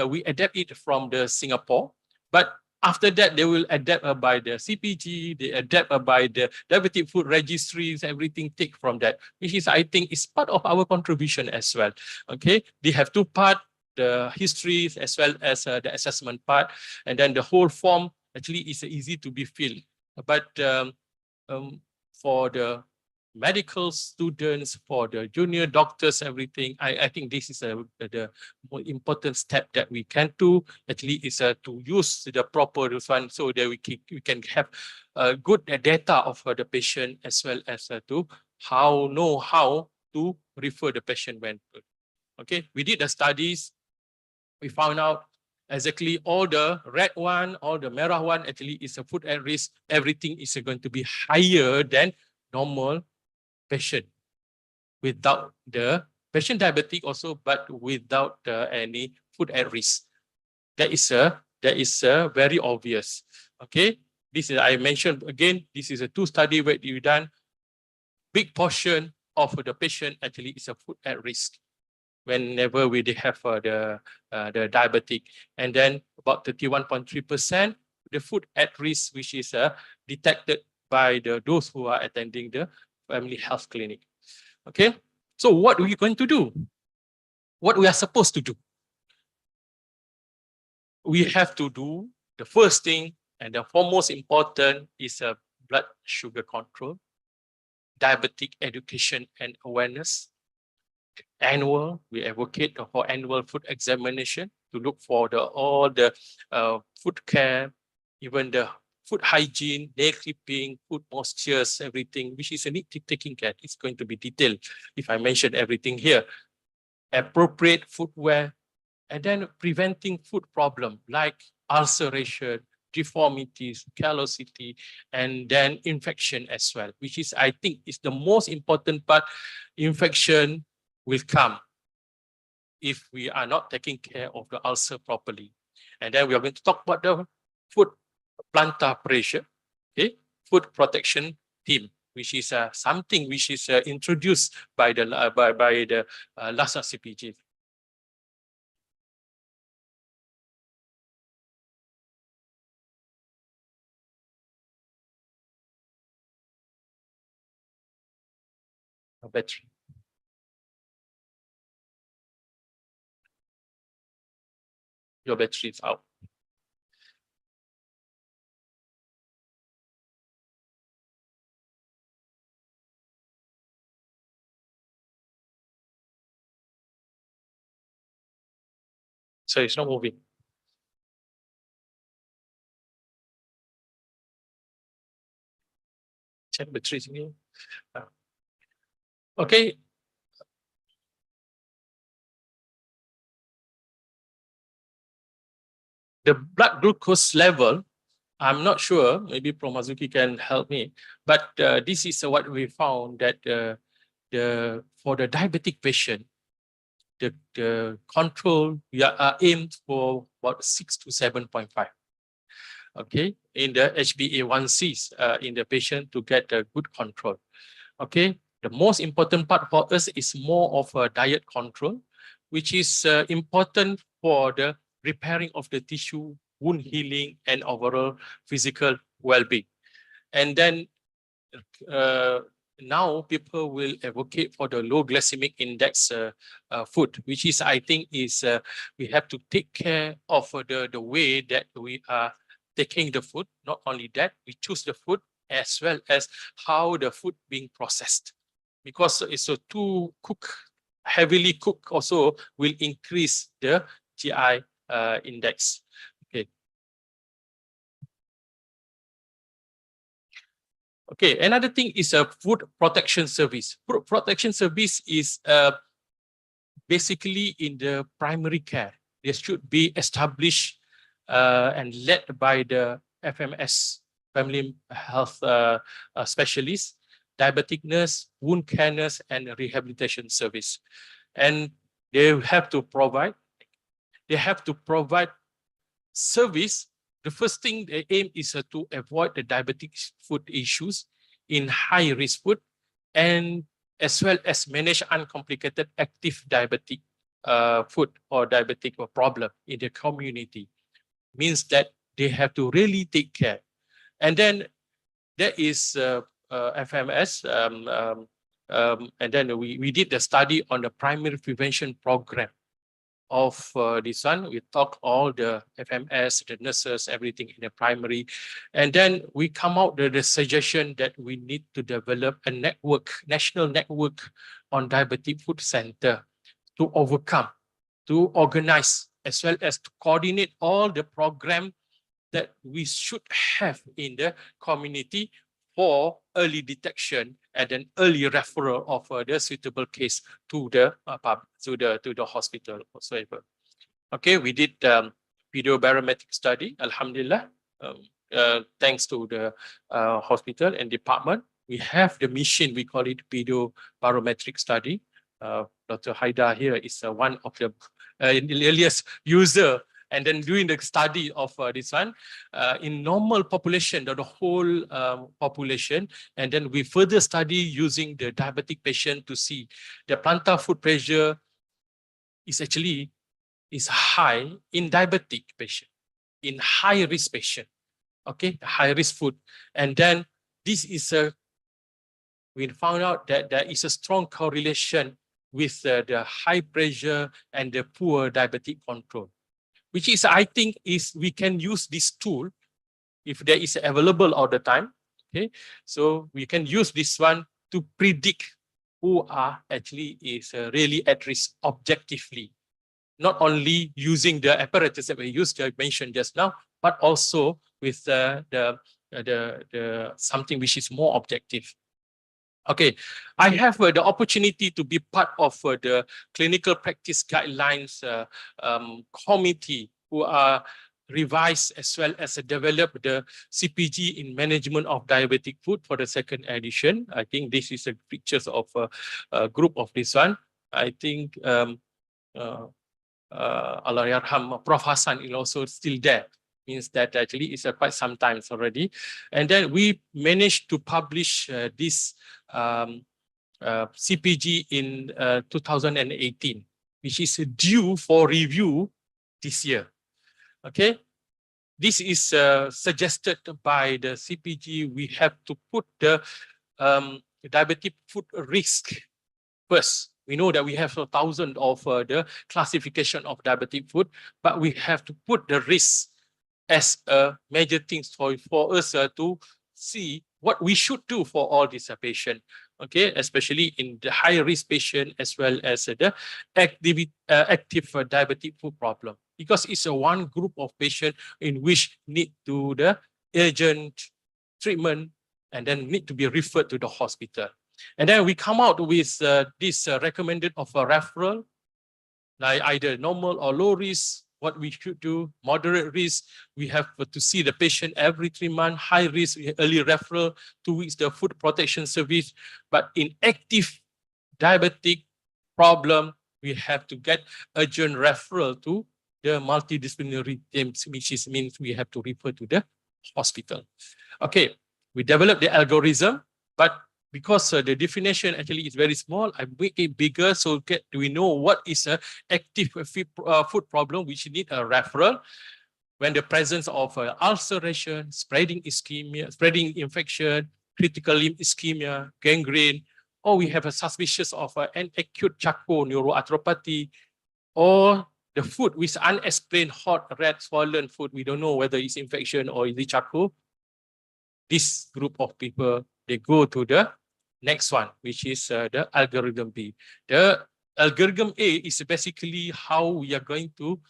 we adapt it from the Singapore, but after that they will adapt by the CPG, they adapt by the diabetic food registries, everything take from that, which is, I think, is part of our contribution as well. Okay, they have two parts, the histories as well as the assessment part, and then the whole form actually is easy to be filled. But for the medical students, for the junior doctors, everything. I think this is the more important step that we can do. At least is to use the proper one so that we can have good data of the patient, as well as to know how to refer the patient when. Okay, we did the studies. We found out exactly all the red one, all the merah one actually is a food at risk. Everything is going to be higher than normal patient without the patient diabetic also, but without any food at risk. That is very obvious. Okay, this is I mentioned again. This is a 2 study where you done. Big portion of the patient actually is a food at risk whenever we have the diabetic, and then about 31.3% the food at risk, which is detected by those who are attending the family health clinic. Okay, so what are we going to do? What we are supposed to do? We have to do the first thing, and the foremost important is blood sugar control, diabetic education and awareness. We advocate for annual food examination to look for all the food care, even the food hygiene, nail clipping, food moistures, everything, which is a need to taking care. It's going to be detailed if I mention everything here. Appropriate footwear, and then preventing food problem like ulceration, deformities, callosity, and then infection as well, which is, I think, is the most important part. Infection will come if we are not taking care of the ulcer properly. And then we are going to talk about the food plantar pressure, okay, food protection team, which is something which is introduced by the LASA CPG. Battery. Your battery is out. So it's not moving. Check battery here. Okay. The blood glucose level, I'm not sure, maybe Promazuki can help me, but this is what we found, that for the diabetic patient, the control we are aimed for about 6 to 7.5. Okay, in the HbA1c's in the patient to get a good control. Okay, the most important part for us is more of a diet control, which is important for the repairing of the tissue, wound healing, and overall physical well-being. And then now people will advocate for the low glycemic index food, which is, I think, is we have to take care of the way that we are taking the food. Not only that, we choose the food as well as how the food being processed, because it's a too heavily cooked also will increase the GI index. Okay. Okay, another thing is a food protection service. Food protection service is basically in the primary care. They should be established and led by the FMS, family health specialists, diabetic nurse, wound care nurse, and rehabilitation service. And they have to provide service. The first thing they aim is to avoid the diabetic food issues in high risk food, and as well as manage uncomplicated active diabetic food or diabetic problem in the community. Means that they have to really take care. And then there is FMS, and then we did the study on the primary prevention program. of this one. We talk all the FMS, the nurses, everything in the primary. And then we come out with the suggestion that we need to develop a network, national network on diabetic food center to overcome, to organize, as well as to coordinate all the program that we should have in the community for early detection and then early referral of the suitable case to the to the hospital whatsoever. Okay, we did video barometric study, alhamdulillah. Thanks to the hospital and department, we have the mission, we call it video barometric study. Dr. Haida here is one of the earliest user, and then doing the study of this one in normal population, the whole population, and then we further study using the diabetic patient to see the plantar foot pressure is actually high in diabetic patient, in high risk patient, okay, high risk food, and then this is we found out that there is a strong correlation with the high pressure and the poor diabetic control, which is, I think, is we can use this tool if there is available all the time. Okay, so we can use this one to predict who are actually is really at risk objectively, not only using the apparatus that we used, I mentioned just now, but also with the something which is more objective. Okay, I have the opportunity to be part of the clinical practice guidelines committee who are revised as well as develop the CPG in management of diabetic food for the second edition. I think this is a pictures of a group of this one. I think Allah Yarham, Prof. Hassan is also still there. Means that actually it's quite some time already. And then we managed to publish this CPG in 2018, which is due for review this year. Okay, this is suggested by the CPG. We have to put the diabetic food risk first. We know that we have 1,000 of the classification of diabetic food, but we have to put the risk as a major thing for us to see what we should do for all these patients, okay, especially in the high risk patient as well as the active diabetic food problem, because it's a one group of patients in which need to the urgent treatment and then need to be referred to the hospital. And then we come out with this recommended of a referral, like either normal or low risk. What we should do, moderate risk, we have to see the patient every 3 months, high risk, early referral, 2 weeks, the food protection service. But in active diabetic problem, we have to get urgent referral to the multidisciplinary teams, which means we have to refer to the hospital. Okay, we developed the algorithm, but because the definition actually is very small, I make it bigger so we know what is an active food problem which need a referral. When the presence of ulceration, spreading ischemia, spreading infection, critical limb ischemia, gangrene, or we have a suspicious of an acute Charcot neuroarthropathy, or the food with unexplained hot, red, swollen food, we don't know whether it's infection or is it Charcot. This group of people, they go to the next one, which is the algorithm B. The algorithm A is basically how we are going to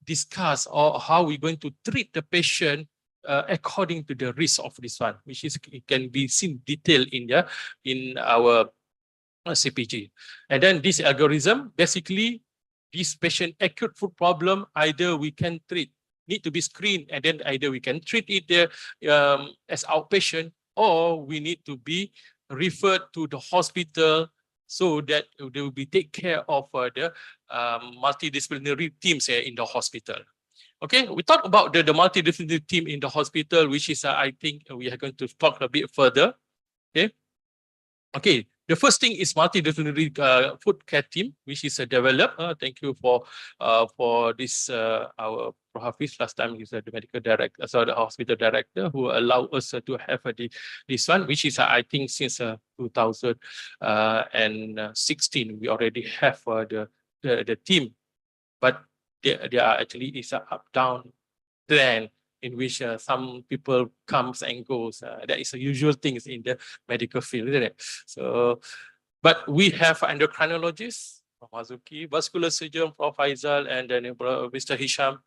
discuss or how we're going to treat the patient according to the risk of this one, which is it can be seen detailed in our CPG. And then this algorithm, basically, this patient acute food problem, either we can treat, need to be screened, and then either we can treat it there as outpatient, or we need to be referred to the hospital so that they will be take care of the multidisciplinary teams in the hospital. Okay, we talked about the multidisciplinary team in the hospital, which is I think we are going to talk a bit further. Okay, okay. The first thing is multidisciplinary food care team, which is developed. Thank you for this our Hafiz last time. He's the medical director, so the hospital director, who allow us to have this one, which is I think since 2016 we already have the team. But there are actually is a up-down trend in which some people comes and goes. That is a usual things in the medical field, isn't it? So, but we have endocrinologists, Prof. Mazuki, vascular surgeon, Prof. Faisal, and then Mr. Hisham.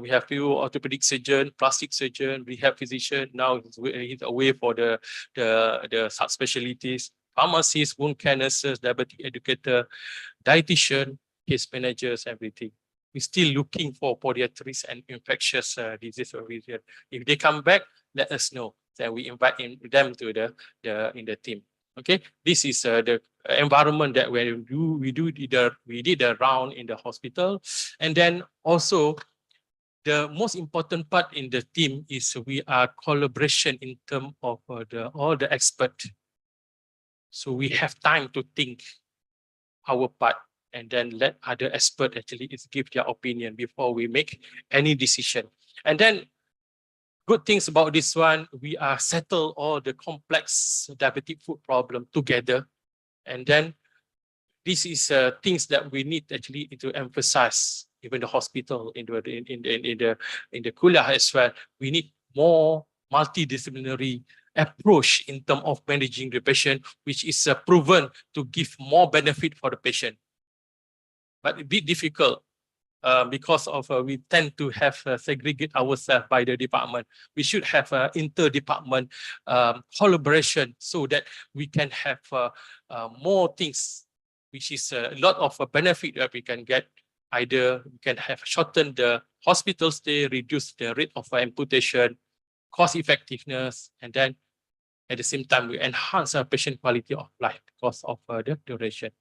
We have few orthopedic surgeon, plastic surgeon, rehab physician. Now he's away for the subspecialties, pharmacists, wound care nurses, diabetic educator, dietitian, case managers, everything. We're still looking for podiatrists and infectious disease region. If they come back, let us know. Then we invite them to in the team. Okay, this is the environment that we did a round in the hospital, and then also the most important part in the team is we are collaboration in terms of all the expert. So we have time to think our part and then let other expert actually give their opinion before we make any decision. And then good things about this one, we are settle all the complex diabetic food problem together. And then this is things that we need actually to emphasize, even the hospital in the kuliah as well. We need more multidisciplinary approach in terms of managing the patient, which is proven to give more benefit for the patient. But a bit difficult because of we tend to have segregate ourselves by the department. We should have inter-department collaboration so that we can have more things, which is a lot of benefit that we can get. Either we can have shortened the hospital stay, reduce the rate of amputation, cost effectiveness, and then at the same time we enhance our patient quality of life because of the duration.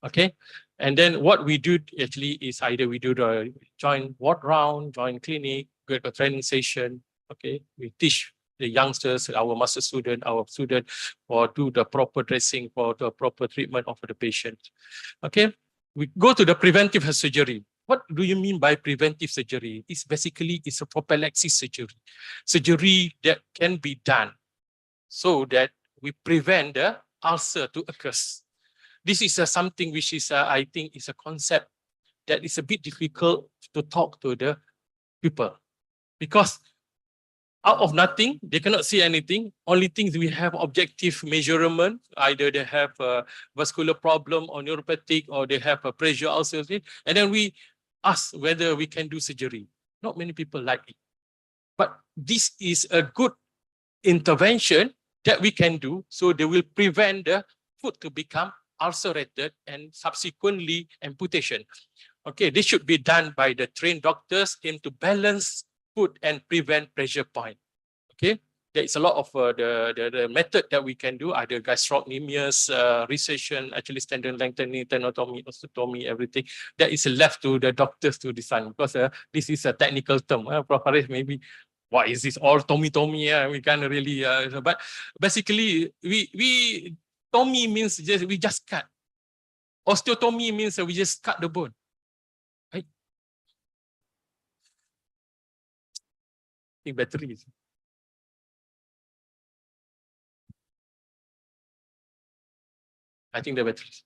Okay, and then what we do actually is either we do the joint ward round, joint clinic, get a training session. Okay, we teach the youngsters, our master student, our student, or do the proper dressing for the proper treatment of the patient. Okay, we go to the preventive surgery. What do you mean by preventive surgery? It's basically it's a prophylaxis surgery, surgery that can be done so that we prevent the ulcer to occur. This is something which is, I think, is a concept that is a bit difficult to talk to the people because out of nothing, they cannot see anything. Only things we have objective measurement, either they have a vascular problem or neuropathic or they have a pressure ulcers, and then we ask whether we can do surgery. Not many people like it. But this is a good intervention that we can do so they will prevent the foot to become ulcerated and subsequently amputation. Okay, this should be done by the trained doctors aim to balance foot and prevent pressure point. Okay, there is a lot of the method that we can do, either gastrocnemius, recession, actually tendon lengthening, tenotomy, osteotomy, everything. That is left to the doctors to decide because this is a technical term. Prof. Haris, maybe what is this all Tommy? We can't really, but basically we Tommy means we just cut. Osteotomy means we just cut the bone. Right? I think battery. I think the batteries.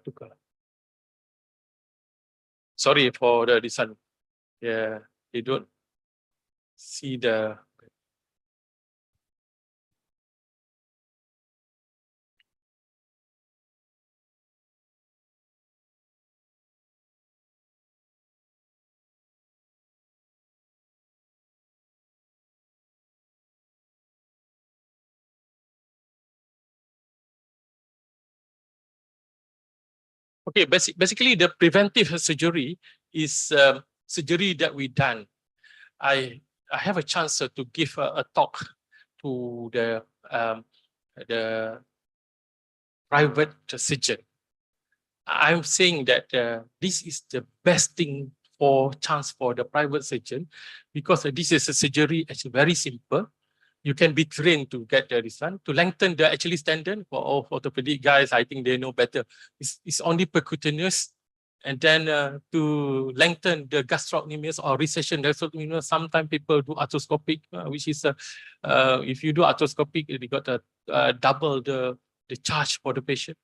Tukar. Sorry for the this one. Yeah, they don't see the. Okay, basically the preventive surgery is surgery that we done. I have a chance to give a talk to the private surgeon. I'm saying that this is the best thing for chance for the private surgeon because this is a surgery actually very simple. You can be trained to get this one to lengthen the Achilles tendon. For all orthopedic guys, I think they know better. It's only percutaneous And then to lengthen the gastrocnemius or recession gastrocnemius, sometimes people do arthroscopic, which is if you do arthroscopic, you got to double the charge for the patient.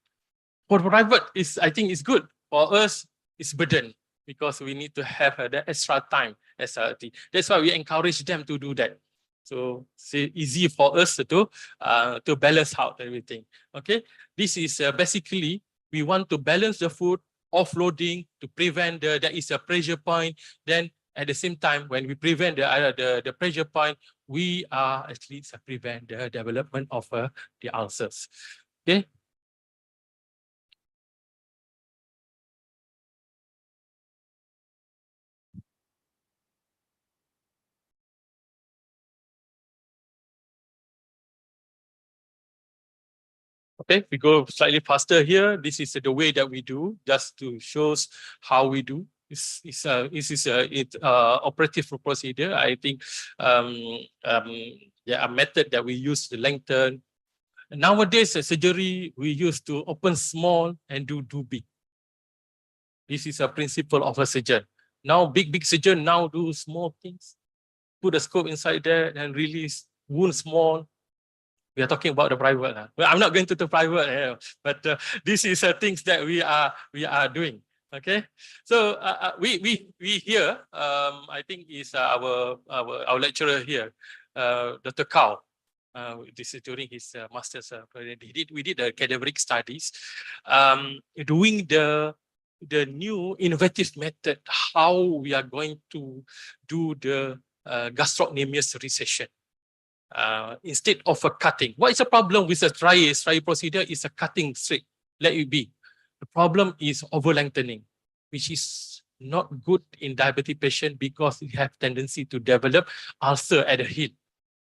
For private, I think it's good. For us, it's burden because we need to have the extra time SRT. That's why we encourage them to do that. So it's easy for us to balance out everything. Okay, this is basically we want to balance the food, offloading to prevent there is a pressure point. Then at the same time, when we prevent the pressure point, we are actually prevent the development of the ulcers. Okay. Okay, we go slightly faster here. This is the way that we do, just to shows how we do. This is operative procedure. I think there are method that we use to lengthen. Nowadays, surgery we use to open small and do big. This is a principle of a surgeon. Now, big surgeon now do small things. Put a scope inside there and release wound small. We are talking about the private. Well, I'm not going to the private, but this is things that we are doing. Okay, so we here. I think is our lecturer here, Dr. Kao. This is during his master's. We did the cadaveric studies, doing the new innovative method how we are going to do the gastrocnemius recession. Instead of a cutting. What is the problem with the TRIACE procedure? Is a cutting straight, let it be. The problem is over lengthening, which is not good in diabetic patient because it have tendency to develop ulcer at the heel.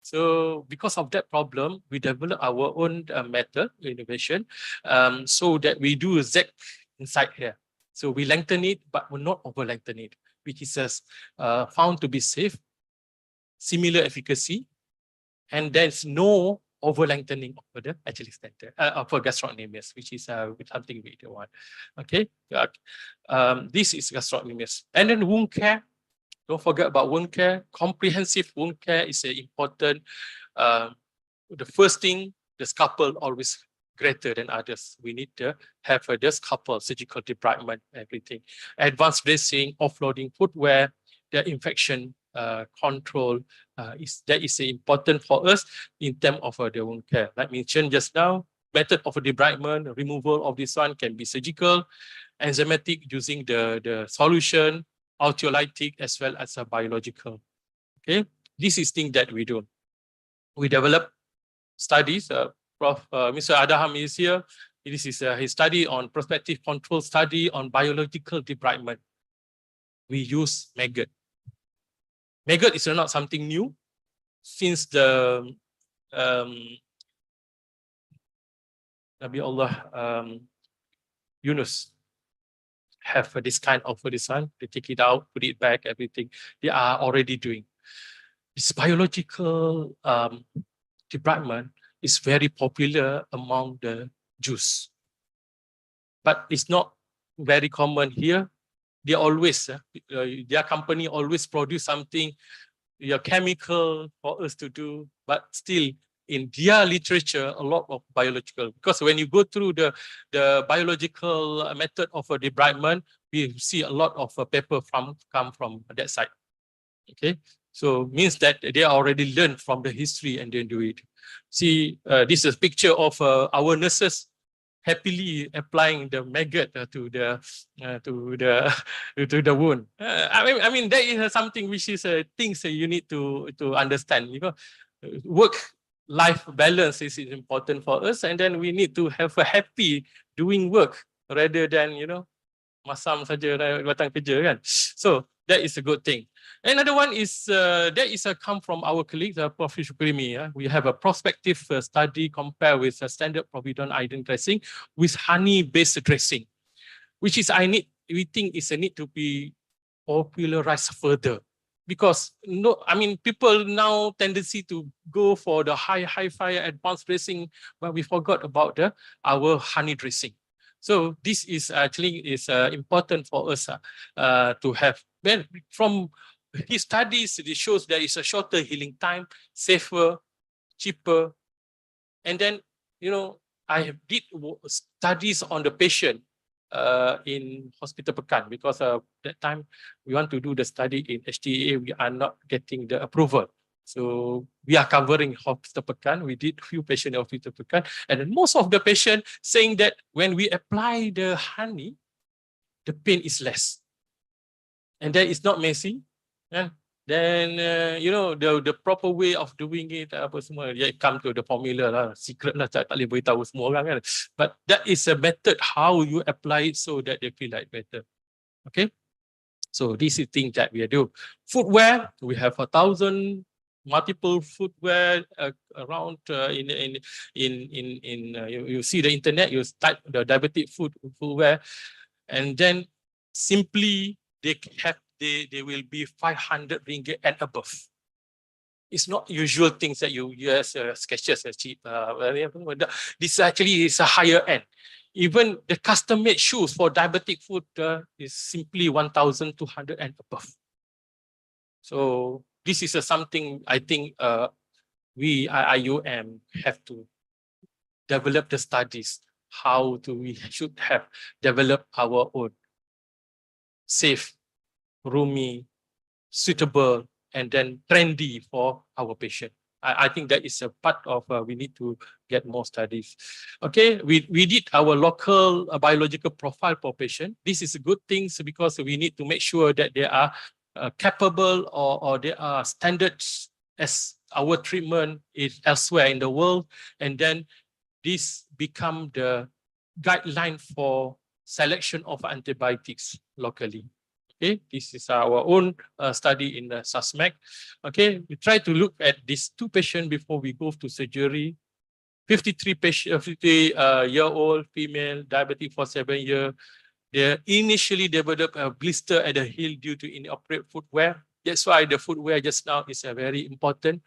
So because of that problem, we develop our own method, innovation, so that we do Z inside here. So we lengthen it, but will not over lengthen it, which is found to be safe, similar efficacy, and there's no over lengthening of the actually standard for gastrocnemius, which is something we don't want. Okay, this is gastrocnemius, and then wound care. Don't forget about wound care. Comprehensive wound care is important. The first thing, the scalpel always greater than others. We need to have the scalpel, surgical debridement, everything. Advanced dressing, offloading footwear, the infection control that is important for us in terms of the wound care. Like mentioned just now, method of debridement, removal of this one can be surgical, enzymatic using the solution, ultralytic as well as a biological. Okay, this is thing that we do. We develop studies. Mr. Adham is here. This is his study on prospective control study on biological debridement. We use maggot. Maggot is not something new. Since the Nabi Allah Yunus have this kind of design, they take it out, put it back, everything. They are already doing. This biological debridement is very popular among the Jews. But it's not very common here. They always, their company always produce something, your chemical for us to do, but still in their literature, a lot of biological. Because when you go through the biological method of a debridement, we see a lot of paper come from that side. Okay, so means that they already learned from the history and then do it. See, this is a picture of our nurses happily applying the maggot to the wound. I mean that is something which is things you need to understand. You know, work-life balance is important for us, and then we need to have a happy doing work rather than masam saja datang kerja kan. So that is a good thing. Another one is that is come from our colleague, Prof. Shukrimi. We have a prospective study compared with a standard provident iodine dressing with honey-based dressing, which is we think is a need to be popularized further. Because people now tendency to go for the high-fi advanced dressing, but we forgot about our honey dressing. So this is actually important for us to have. Well, from his studies, it shows there is a shorter healing time, safer, cheaper. And then, I did studies on the patient in Hospital Pekan, because that time we want to do the study in HTA, we are not getting the approval. So we are covering Hospital Pekan. We did few patients in Hospital Pekan, and then most of the patient saying that when we apply the honey, the pain is less, and then it's not messy. And then the proper way of doing it, apa semua, dia come to the formula lah, secret lah, tak boleh beritahu semua orang kan. But that is a method how you apply it so that they feel like better. Okay, so this is thing that we do. Footwear, we have 1,000 multiple footwear around you see the internet, you type the diabetic footwear, and then simply they will be 500 ringgit and above. It's not usual things that you use sketches as cheap. This actually is a higher end. Even the custom-made shoes for diabetic foot is simply 1,200 and above. So this is something I think we IUM have to develop the studies how we should have developed our own safe, roomy, suitable, and then trendy for our patient. I think that is a part of we need to get more studies. Okay, we did our local biological profile for patient. This is a good thing because we need to make sure that they are capable or they are standards as our treatment is elsewhere in the world, and then this become the guideline for selection of antibiotics locally. Okay, this is our own study in the SASMAC. Okay, we try to look at these two patients before we go to surgery. 50-year-old female, diabetic for 7 years. They initially developed a blister at the heel due to inappropriate footwear. That's why the footwear just now is very important.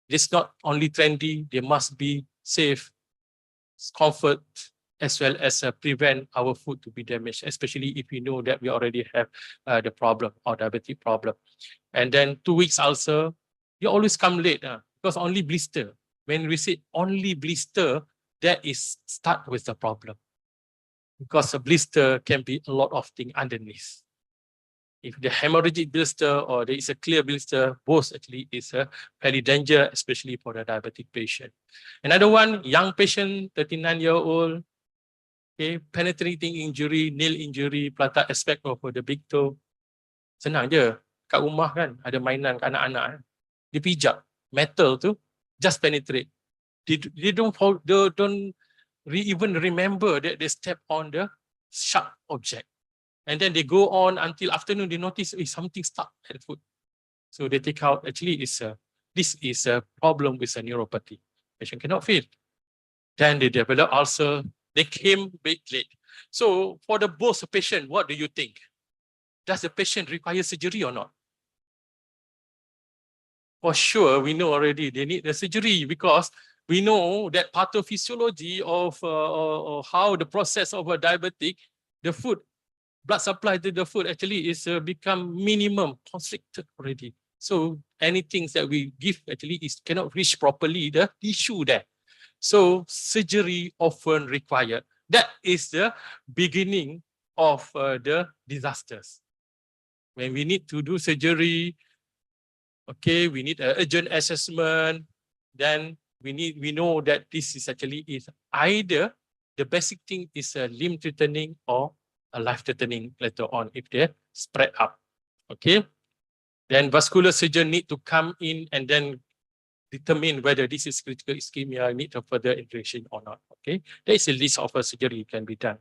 It's not only trendy, they must be safe, comfort, as well as prevent our foot to be damaged, especially if we know that we already have the problem or diabetic problem. And then 2 weeks ulcer, you always come late because only blister. When we say only blister, that is start with the problem. Because a blister can be a lot of things underneath. If the hemorrhagic blister or there is a clear blister, both actually is very dangerous, especially for the diabetic patient. Another one, young patient, 39-year-old, okay, penetrating injury, nail injury, plantar aspect of the big toe. Senang je, kat rumah kan, ada mainan kat anak-anak. Dia pijak, metal tu, just penetrate. They don't even remember that they step on the sharp object. And then they go on until afternoon, they notice something stuck at the foot. So they take out, actually this is a problem with a neuropathy. Patient cannot feel. Then they develop ulcer, they came a bit late. So for the both patient, what do you think? Does the patient require surgery or not? For sure, we know already they need the surgery because we know that pathophysiology of how the process of a diabetic, the food, blood supply to the food actually is become minimum constricted already. So anything that we give actually cannot reach properly the tissue there. So surgery often required. That is the beginning of the disasters. When we need to do surgery, okay, we need an urgent assessment. Then we know that this is actually either the basic thing is a limb threatening or a life threatening later on if they spread up. Okay, then vascular surgeon need to come in and then determine whether this is critical ischemia, need a further intervention or not. Okay, there is a list of a surgery can be done.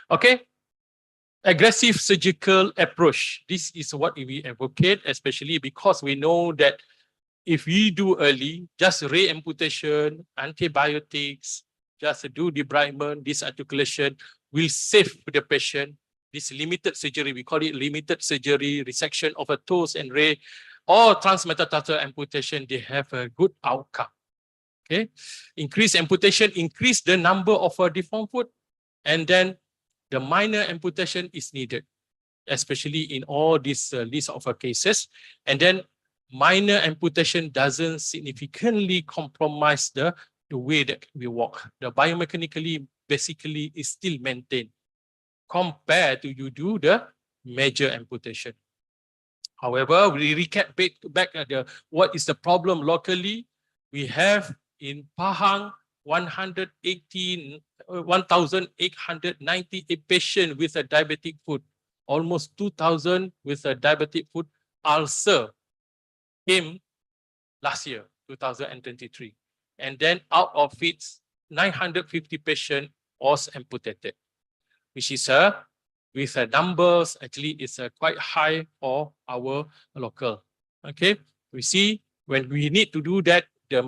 Okay, aggressive surgical approach. This is what we advocate, especially because we know that if we do early, just re-amputation, antibiotics, just do debridement, disarticulation will save the patient. This limited surgery, we call it limited surgery, resection of a toes and ray, or transmetatarsal amputation, they have a good outcome. Okay, increase amputation, increase the number of deformed foot. and then the minor amputation is needed, especially in all these list of cases. And then minor amputation doesn't significantly compromise the way that we walk. The biomechanically basically is still maintained compared to you do the major amputation. However, we recap back at what is the problem locally. We have in Pahang 1,898 patients with a diabetic foot, almost 2,000 with a diabetic foot ulcer came last year, 2023. And then out of it, 950 patients was amputated, which is with numbers actually is quite high for our local. Okay, we see when we need to do that, the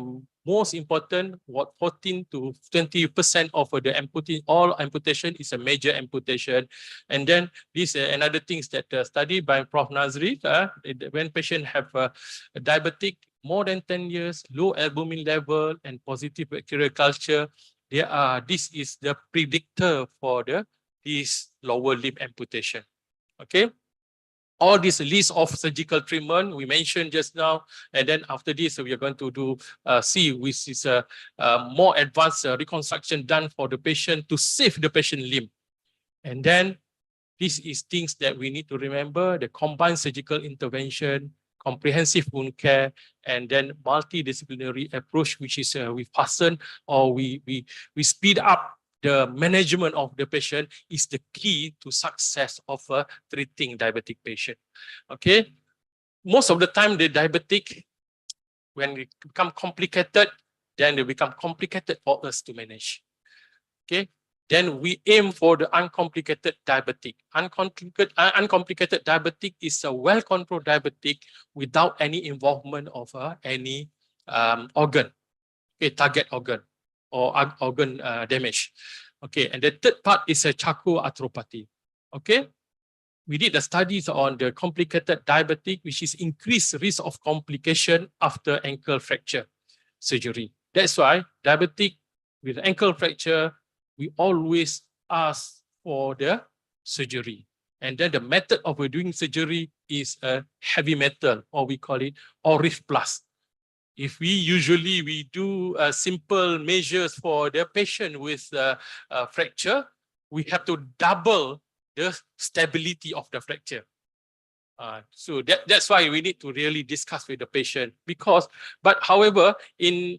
most important, what 14 to 20% of the amputation is a major amputation. And then this another things that study by Prof. Nazri, when patient have a diabetic more than 10 years, low albumin level and positive bacterial culture, this is the predictor for this lower limb amputation. Okay, all this list of surgical treatment we mentioned just now, and then after this we are going to do see which is a more advanced reconstruction done for the patient to save the patient limb. And then this is things that we need to remember: the combined surgical intervention, comprehensive wound care, and then multidisciplinary approach, which is we fasten or we speed up the management of the patient is the key to success of treating diabetic patient. Okay, most of the time the diabetic, when it become complicated, then they become complicated for us to manage. Okay, then we aim for the uncomplicated diabetic. Uncomplicated diabetic is a well-controlled diabetic without any involvement of any organ, okay, target organ or organ damage. Okay, and the third part is a charcot arthropathy. Okay, we did the studies on the complicated diabetic, which is increased risk of complication after ankle fracture surgery. That's why diabetic with ankle fracture, we always ask for the surgery. And then the method of doing surgery is a heavy metal, or we call it Orif Plus. If we usually do simple measures for the patient with fracture, we have to double the stability of the fracture. So that's why we need to really discuss with the patient, because, but however, in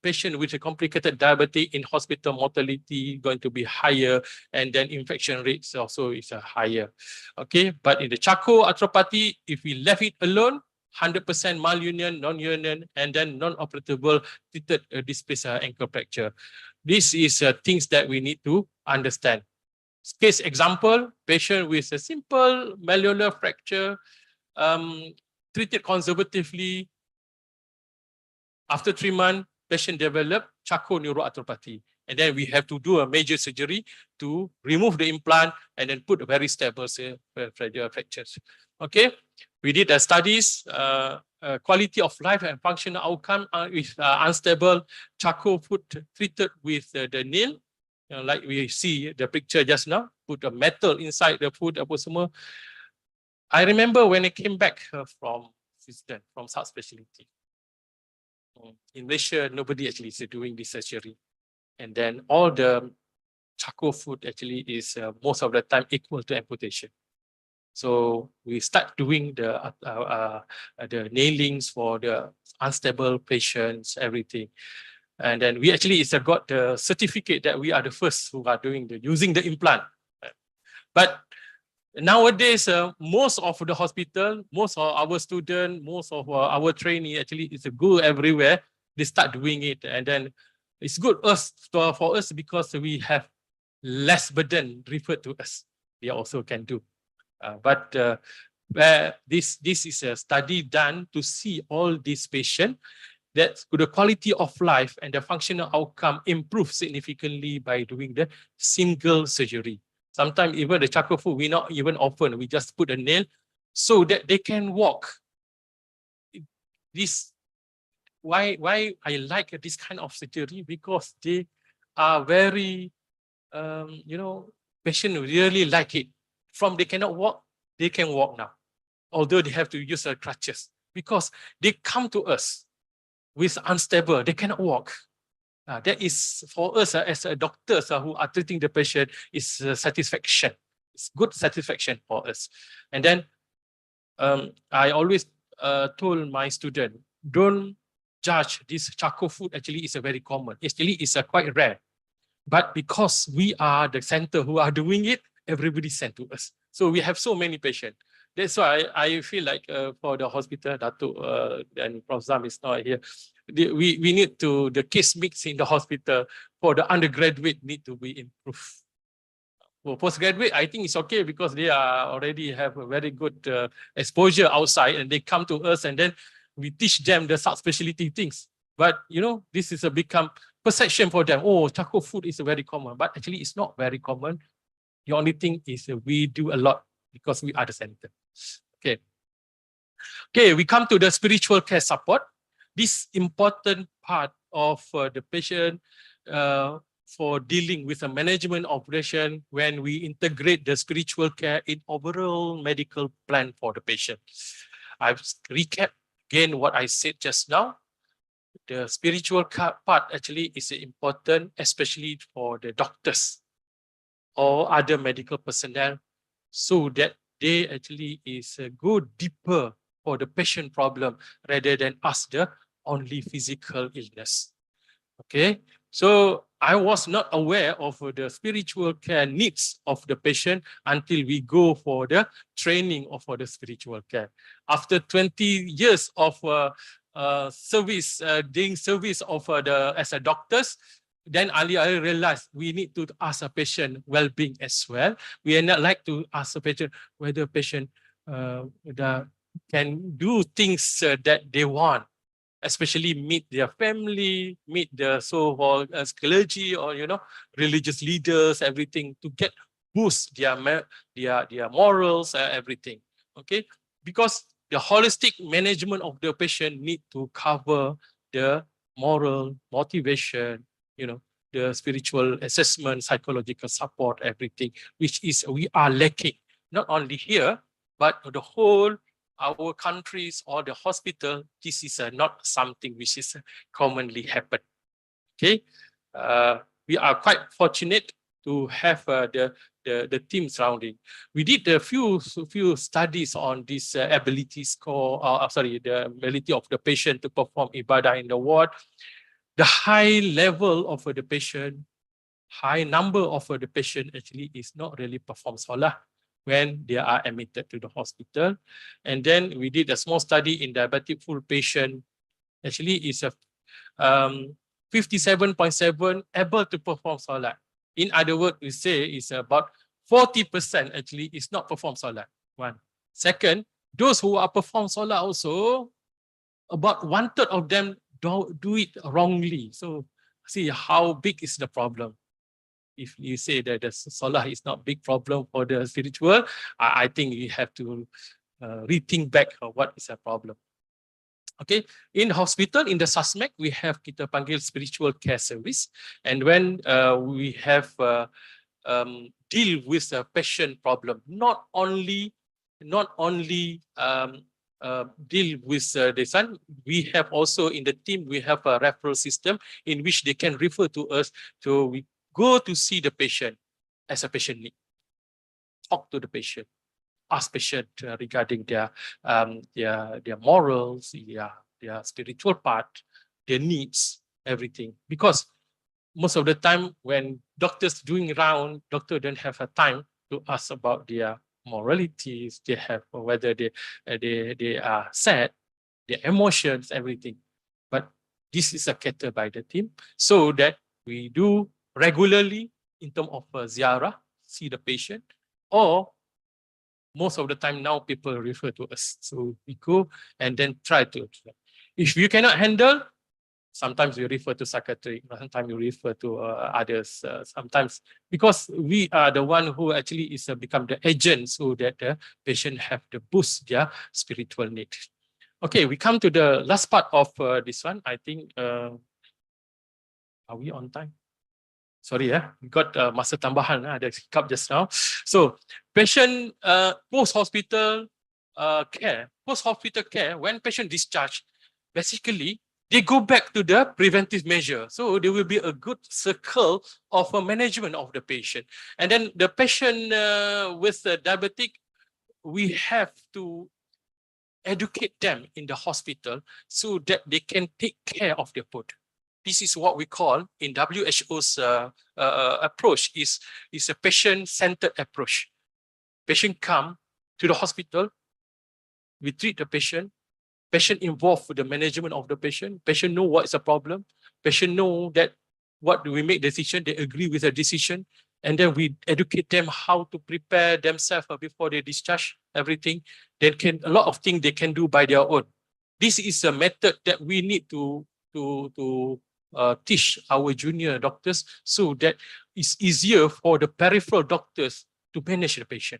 patient with a complicated diabetes, in hospital mortality going to be higher, and then infection rates also is higher. Okay, but in the charcot arthropathy, if we left it alone, 100% malunion, non-union, and then non-operable treated displaced ankle fracture. This is things that we need to understand. Case example, patient with a simple malleolar fracture, treated conservatively. After 3 months, patient developed charcot neuroarthropathy. And then we have to do a major surgery to remove the implant and then put a very stable fractures. Okay, we did studies, quality of life and functional outcome with unstable charcot foot treated with the nail. Like we see the picture just now, put a metal inside the foot, apa semua. I remember when I came back from Switzerland, from subspecialty. In Malaysia, nobody actually is doing this surgery. And then all the charcot foot actually is most of the time equal to amputation. So we start doing the nailings for the unstable patients, everything. And then we actually got the certificate that we are the first who are doing using the implant. But nowadays, most of the hospital, most of our students, most of our trainee actually is go everywhere. They start doing it, and then it's good for us because we have less burden referred to us. They also can do, but this is a study done to see all these patients that the quality of life and the functional outcome improve significantly by doing the single surgery. Sometimes even the charcot foot, we not even often, we just put a nail so that they can walk. This why I like this kind of surgery, because they are very patient really like it. From they cannot walk, they can walk now, although they have to use crutches, because they come to us with unstable, they cannot walk. That is for us as a doctors who are treating the patient is satisfaction. It's good satisfaction for us. And then I always told my student, don't judge this charcoal food actually is a very common. Actually, it's quite rare. But because we are the center who are doing it, everybody sent to us. So we have so many patients. That's why I feel like for the hospital, Datuk and Prof. Zam is not here. We need to, the case mix in the hospital for the undergraduate need to be improved. For postgraduate, I think it's okay because they are already have a very good exposure outside and they come to us and then we teach them the subspecialty things. But this is a become perception for them. Oh, charcoal food is very common, but actually it's not very common. The only thing is we do a lot because we are the center. Okay. Okay, we come to the spiritual care support. This important part of the patient for dealing with a management operation when we integrate the spiritual care in overall medical plan for the patient. I've recap again what I said just now. The spiritual part actually is important, especially for the doctors or other medical personnel, so that they actually go deeper for the patient problem rather than ask the only physical illness. Okay, so I was not aware of the spiritual care needs of the patient until we go for the training of for the spiritual care. After 20 years of service, doing service of as a doctors, then I realized we need to ask a patient well-being as well. We are not like to ask a patient whether patient can do things that they want, especially meet their family, meet the so-called clergy or religious leaders, everything to get boost their morals, everything. Okay, because the holistic management of the patient need to cover the moral motivation, the spiritual assessment, psychological support, everything, which is we are lacking not only here but the whole our countries or the hospital. This is not something which is commonly happen. Okay, we are quite fortunate to have the team surrounding. We did a few studies on this ability score, the ability of the patient to perform ibadah in the ward. The high level of the patient, high number of the patient actually is not really perform salah when they are admitted to the hospital. And then we did a small study in diabetic full patient. Actually, is a 57.7 able to perform salah. In other words, we say is about 40% actually is not perform salah. One. Second, those who are perform salah also, about 1/3 of them do it wrongly. So see how big is the problem. If you say that the salah is not big problem for the spiritual, I think you have to rethink back what is the problem. Okay, in hospital, in the SASMEC, we have kita panggil spiritual care service. And when we have deal with a patient problem, not only deal with this one, we have also in the team, we have a referral system in which they can refer to us to we go to see the patient as a patient need, talk to the patient, ask patient regarding their morals, their spiritual part, their needs, everything. Because most of the time when doctors doing round, doctor don't have a time to ask about their moralities, they have whether they are sad, their emotions, everything. But this is a catered by the team, so that we do regularly in terms of ziarah, see the patient, or most of the time now people refer to us. So we go and then try to. If you cannot handle, sometimes we refer to psychiatric, sometimes we refer to others. Sometimes because we are the one who actually is become the agent so that the patient have to boost their spiritual need. Okay, we come to the last part of this one. I think, are we on time? Sorry, we got masa tambahan, ada hiccup just now. So, patient post-hospital care, when patient discharged, basically, they go back to the preventive measure. So, there will be a good circle of management of the patient. And then the patient with diabetic, we have to educate them in the hospital so that they can take care of their food. This is what we call in WHO's approach is a patient-centered approach. Patient come to the hospital, we treat the patient involved with the management of the patient know what is the problem, patient know that what do we make decision, they agree with the decision, and then we educate them how to prepare themselves before they discharge everything. Then a lot of things they can do by their own. This is a method that we need to teach our junior doctors so that it's easier for the peripheral doctors to manage the patient.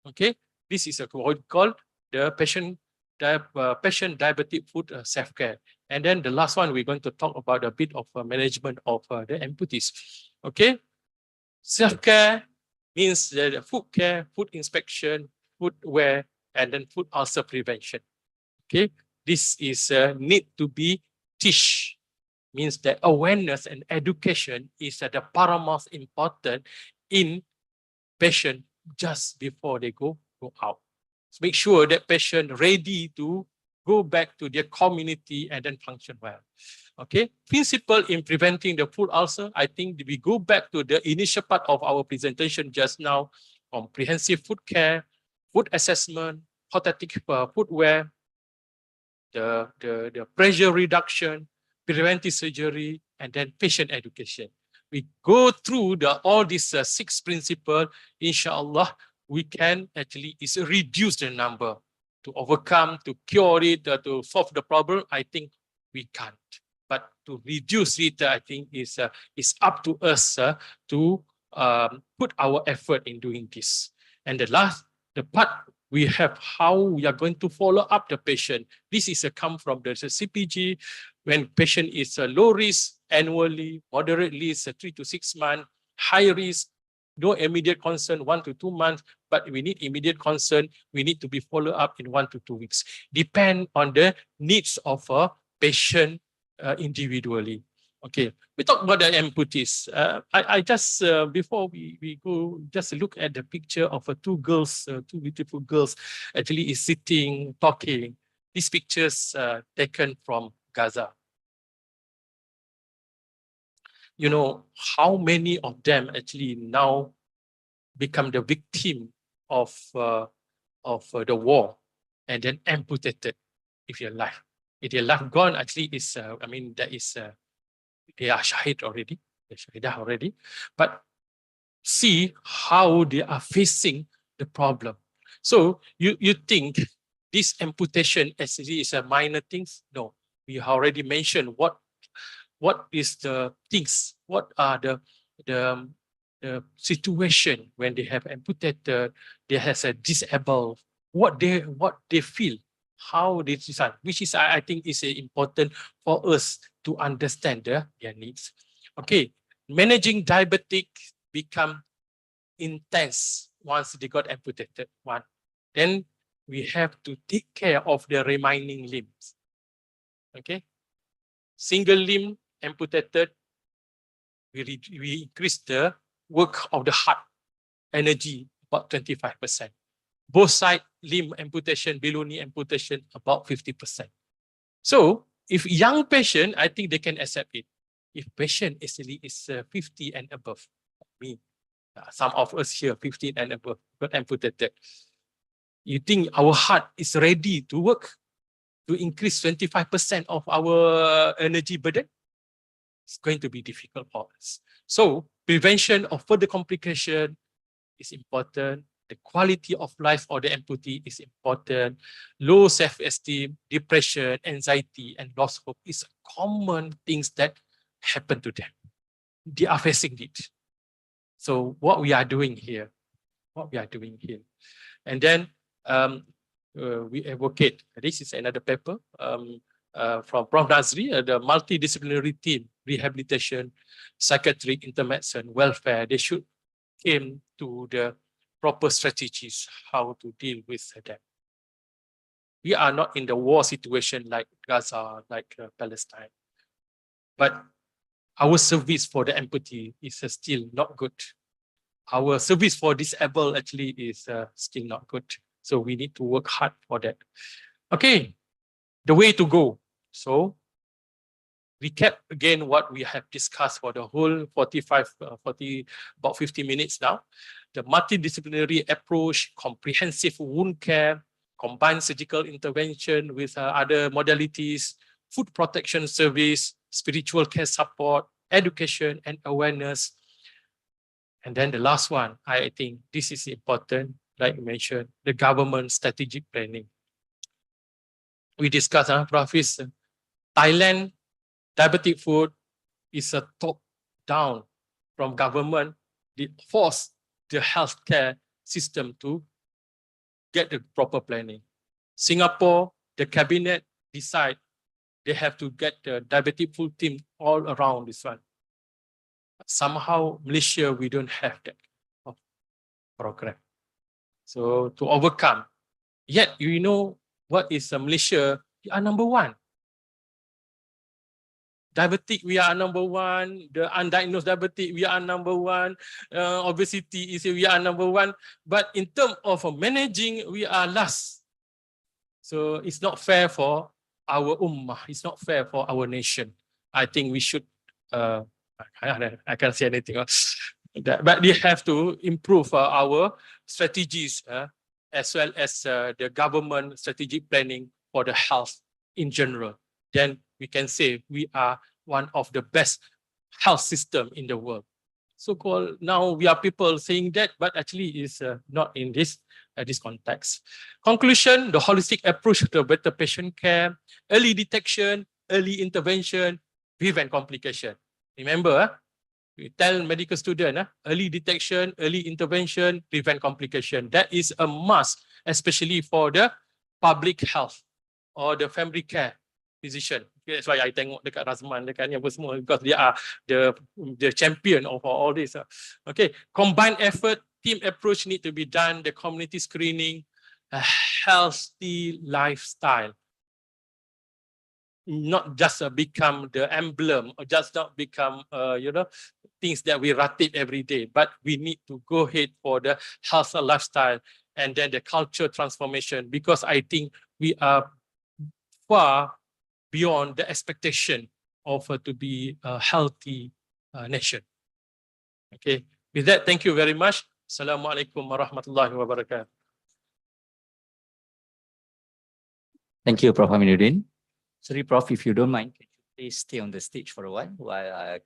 Okay, this is what we call the patient diabetic food self-care. And then the last one, we're going to talk about a bit of management of the amputees. Okay, self-care means the food care, food inspection, food wear, and then food ulcer prevention. Okay, this is need to be teach, means that awareness and education is the paramount important in patient just before they go out. So make sure that patient ready to go back to their community and then function well. Okay, principle in preventing the food ulcer, I think we go back to the initial part of our presentation just now, comprehensive food care, food assessment, prosthetic footwear, the pressure reduction, preventive surgery, and then patient education. We go through all these 6 principles, inshallah, we can actually reduce the number. To overcome, to cure it, to solve the problem, I think we can't. But to reduce it, I think is up to us to put our effort in doing this. And the part we have how we are going to follow up the patient. This is come from the CPG. When patient is low risk annually, moderate risk 3 to 6 months, high risk, no immediate concern 1 to 2 months, but we need immediate concern. We need to be followed up in 1 to 2 weeks. Depend on the needs of a patient individually. Okay, we talk about the amputees. I just, before we go, just look at the picture of two girls, two beautiful girls, actually is sitting, talking. These pictures taken from Gaza. You know, how many of them actually now become the victim of the war and then amputated if your life. If your life gone, actually is, I mean, that is, they are shahid already, they're shahidah already, but see how they are facing the problem. So you think this amputation actually is a minor things? No, we already mentioned what is the things, what are the situation when they have amputated, they has a disabled, what they feel, how they decide, which is I think is important for us to understand their needs. Okay, managing diabetic become intense once they got amputated. One, then we have to take care of the remaining limbs. Okay, single limb amputated, we increase the work of the heart energy about 25%. Both side limb amputation, below knee amputation about 50%. So if young patient, I think they can accept it. If patient actually is 50 and above, me, some of us here 15 and above got amputated. You think our heart is ready to work to increase 25% of our energy burden? It's going to be difficult for us. So prevention of further complication is important. The quality of life of the amputee is important. Low self-esteem, depression, anxiety, and loss of hope is common things that happen to them. They are facing it. So what we are doing here, and then we advocate. This is another paper. from Prof. Nazri, the multidisciplinary team, rehabilitation, psychiatric, intermedicine, welfare, they should came to the proper strategies how to deal with them. We are not in the war situation like Gaza, like Palestine, but our service for the empathy is still not good. Our service for disabled actually is still not good. So we need to work hard for that. Okay, the way to go. So recap again what we have discussed for the whole 40, about 50 minutes now. The multidisciplinary approach, comprehensive wound care, combined surgical intervention with other modalities, food protection service, spiritual care support, education and awareness. And then the last one, I think this is important, like you mentioned, the government strategic planning. We discussed, Prof. Thailand diabetic food is a top down from government. They force the healthcare system to get the proper planning. Singapore, the cabinet decide they have to get the diabetic food team all around this one. Somehow Malaysia, we don't have that program. So to overcome, yet you know what is Malaysia? We are number one. Diabetic, we are number one. The undiagnosed diabetic, we are number one. Obesity is we are number one. But in terms of managing, we are last. So it's not fair for our ummah. It's not fair for our nation. I think we should. I can't say anything else. But we have to improve our strategies as well as the government strategic planning for the health in general. Then we can say we are one of the best health system in the world. So-called now we are people saying that, but actually is not in this context. Conclusion: the holistic approach to better patient care, early detection, early intervention, prevent complication. Remember, we tell medical student, early detection, early intervention, prevent complication. That is a must, especially for the public health or the family care physician. That's why I tengok dekat Razman, dekat ni apa semua, because they are the champion of all this. Okay, combined effort, team approach need to be done, the community screening, a healthy lifestyle. Not just become the emblem or just not become, things that we rattle every day, but we need to go ahead for the health lifestyle and then the culture transformation, because I think we are far beyond the expectation of to be a healthy nation. Okay, with that, thank you very much. Assalamualaikum warahmatullahi wabarakatuh. Thank you, Prof. Aminuddin. Sorry, Prof, if you don't mind, can you please stay on the stage for a while I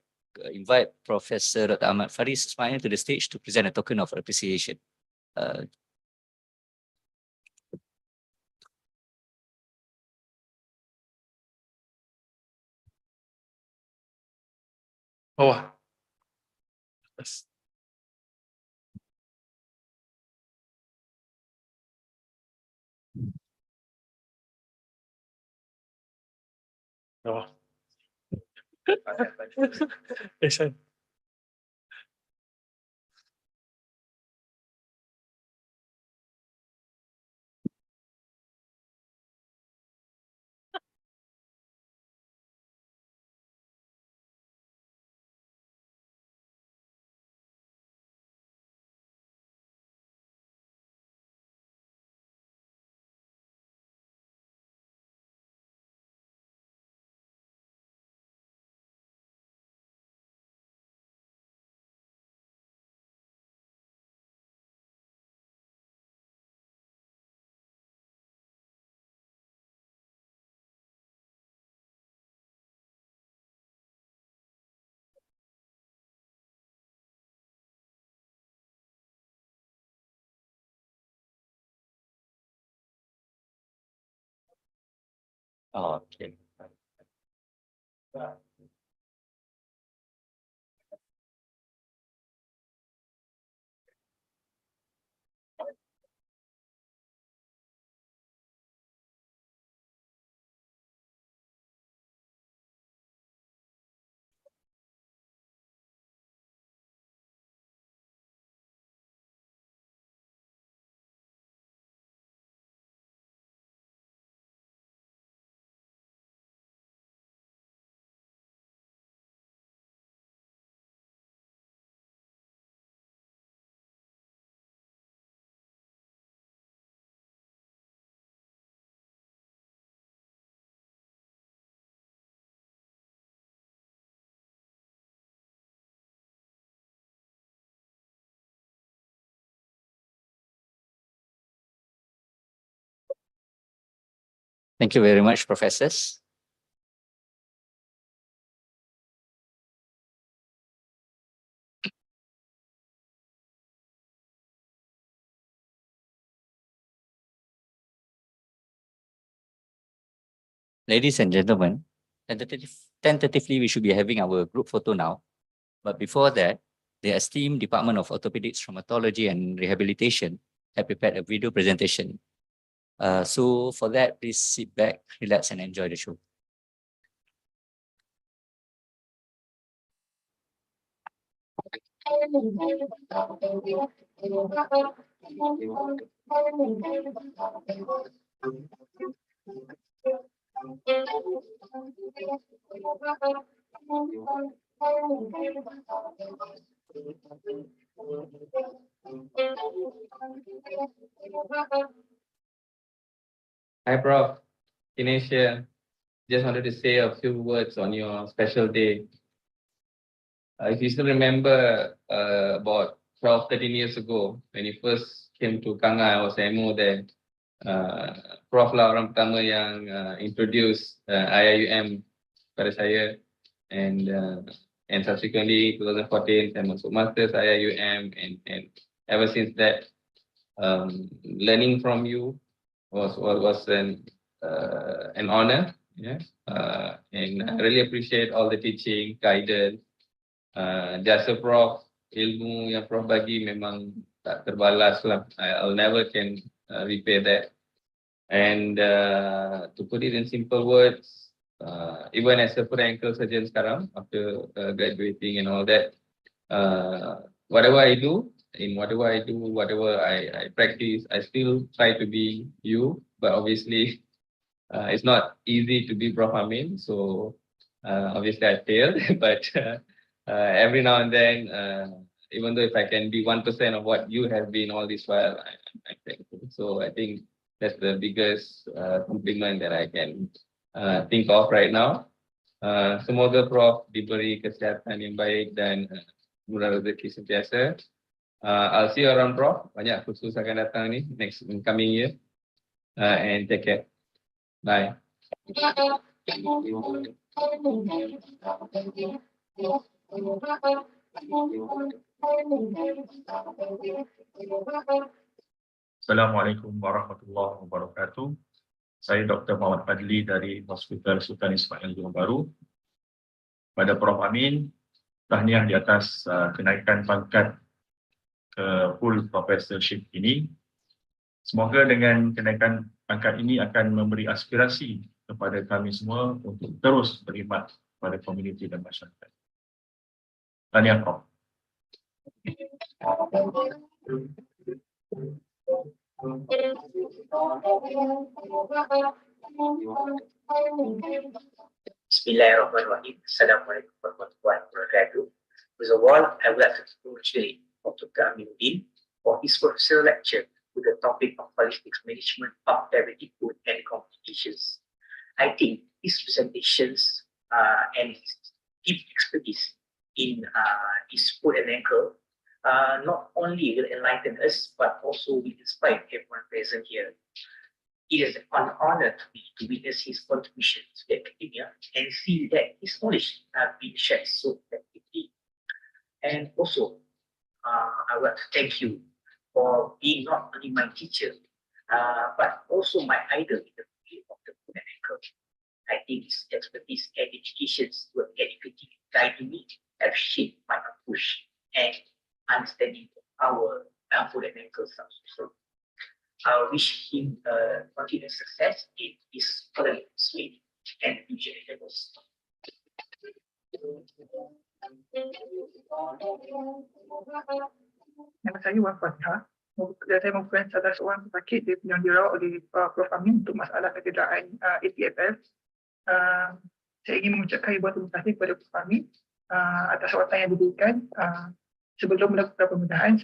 invite Professor Dr. Ahmad Faris Ismail to the stage to present a token of appreciation. Oh, yes. Oh. Yes, sir. Oh, okay. Thank you very much, professors. Ladies and gentlemen, tentatively we should be having our group photo now. But before that, the esteemed Department of Orthopedics, Traumatology and Rehabilitation have prepared a video presentation. So for that, please sit back, relax and enjoy the show. Hi, Prof. Dinesh here. Just wanted to say a few words on your special day. If you still remember, about 12, 13 years ago, when you first came to Kanga, I was MO there. Prof lah orang pertama yang introduce IIUM pada saya, and subsequently 2014 saya masuk masters IIUM, and ever since that, learning from you was an honor. Yeah, and I really appreciate all the teaching, guidance. Jasa Prof, ilmu yang Prof bagi memang tak terbalas lah. I'll never can repay that. And to put it in simple words, even as a foot ankle surgeon sekarang, after graduating and all that, whatever I do, whatever I practice, I still try to be you, but obviously it's not easy to be Prof Amin, so obviously I failed, but every now and then, even though if I can be 1% of what you have been all this while, I'm thankful. So I think that's the biggest compliment that I can think of right now. Semoga Prof diberi kesihatan yang baik dan murah rezeki sentiasa. I'll see you around, Prof. Banyak khusus akan datang ni next coming year. And take care. Bye. Assalamualaikum warahmatullahi wabarakatuh. Saya Dr. Muhammad Fadli dari Hospital Sultan Ismail Johor Bahru. Pada Prof Amin, tahniah di atas kenaikan pangkat ke full professorship ini. Semoga dengan kenaikan pangkat ini akan memberi aspirasi kepada kami semua untuk terus berkhidmat pada komuniti dan masyarakat. Tahniah, Prof. Bismillahirrahmanirrahim. Assalamualaikum warahmatullahi wabarakatuh. First of all, I would like to congratulate Dr. Aminuddin for his professorial lecture with the topic of holistic management of diabetic foot and complications. I think his presentations and his deep expertise in his foot and ankle not only will enlighten us, but also will inspire everyone present here. It is an honor to witness his contribution to the academia and see that his knowledge have been shared so effectively. And also, I would like to thank you for being not only my teacher, but also my idol in the field of the foot and ankle. I think his expertise and educations were educating and guiding me have shaped my approach and understanding our foot and ankle subject. I wish him continued success in his current suite and future endeavors. Nama saya Wan Fatihah. Saya merupakan salah seorang pesakit yang dirawat oleh Prof Amin untuk masalah kecederaan ATFL. Saya ingin mengucapkan ribuan terima kasih kepada Prof Amin atas rawatan yang diberikan. Sebelum melakukan pembedahan,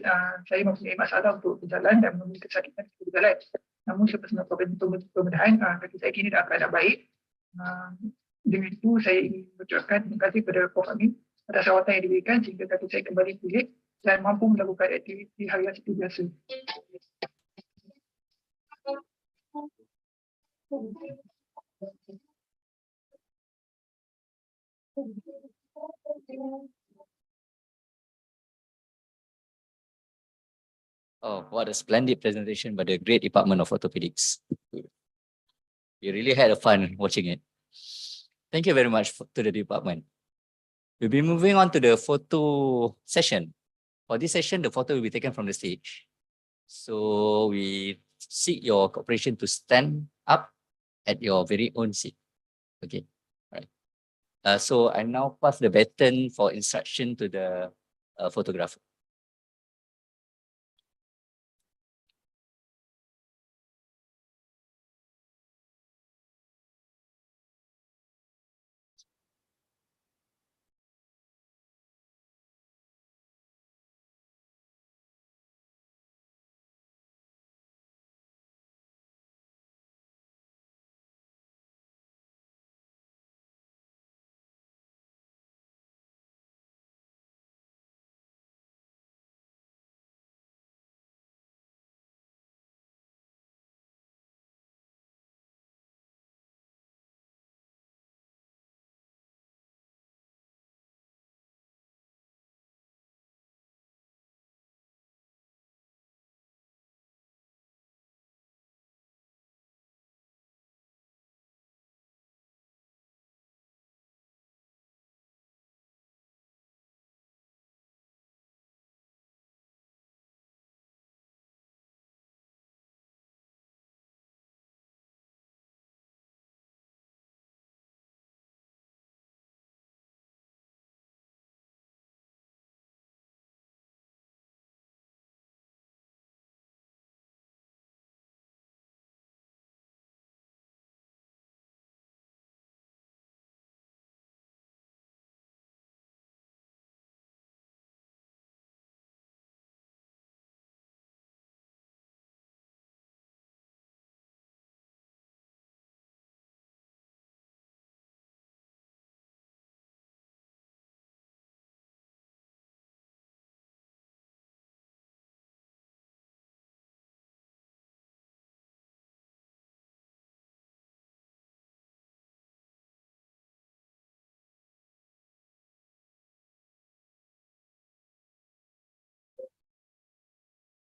saya mempunyai masalah untuk berjalan dan mempunyai kesakitan untuk berjalan. Namun selepas melakukan pembedahan, kaki saya kini dalam keadaan baik. Dengan itu, saya ingin mengucapkan terima kasih kepada Prof Amin atas rawatan yang diberikan sehingga kaki saya kembali pulih dan mampu melakukan aktiviti harian seperti biasa. Oh, what a splendid presentation by the great department of orthopedics. You really had a fun watching it. Thank you very much to the department. We'll be moving on to the photo session. For this session, the photo will be taken from the stage. So we seek your cooperation to stand up at your very own seat. Okay, all right. So I now pass the baton for instruction to the photographer.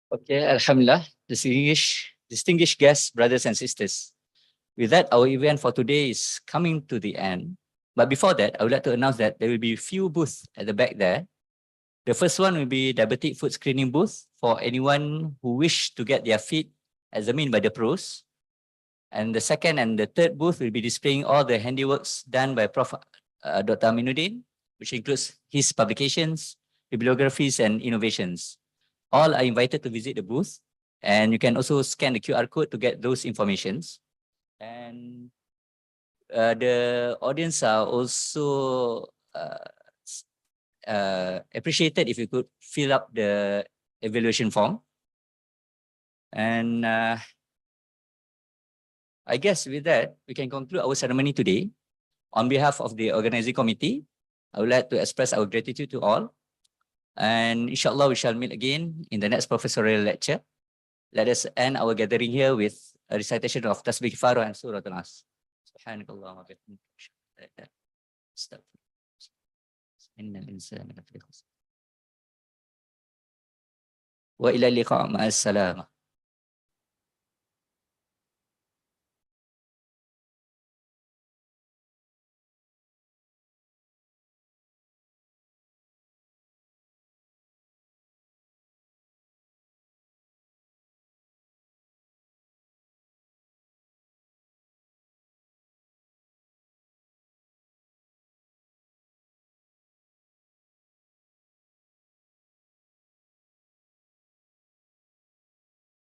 Okay, Alhamdulillah, distinguished guests, brothers and sisters. With that, our event for today is coming to the end. But before that, I would like to announce that there will be a few booths at the back there. The first one will be diabetic food screening booth for anyone who wish to get their feet examined by the pros. And the second and the third booth will be displaying all the handiworks done by Prof. Dr. Aminuddin, which includes his publications, bibliographies, and innovations. All are invited to visit the booth, and you can also scan the QR code to get those informations. And the audience are also appreciated if you could fill up the evaluation form. And I guess with that, we can conclude our ceremony today. On behalf of the organizing committee, I would like to express our gratitude to all. And inshallah, we shall meet again in the next professorial lecture. Let us end our gathering here with a recitation of Tasbih Kifarah and Surah Al-Nas. Subhanakallahumma wa bihamdika. Innal insana lafi khusr. Wa ila liqa' ma'as salamah.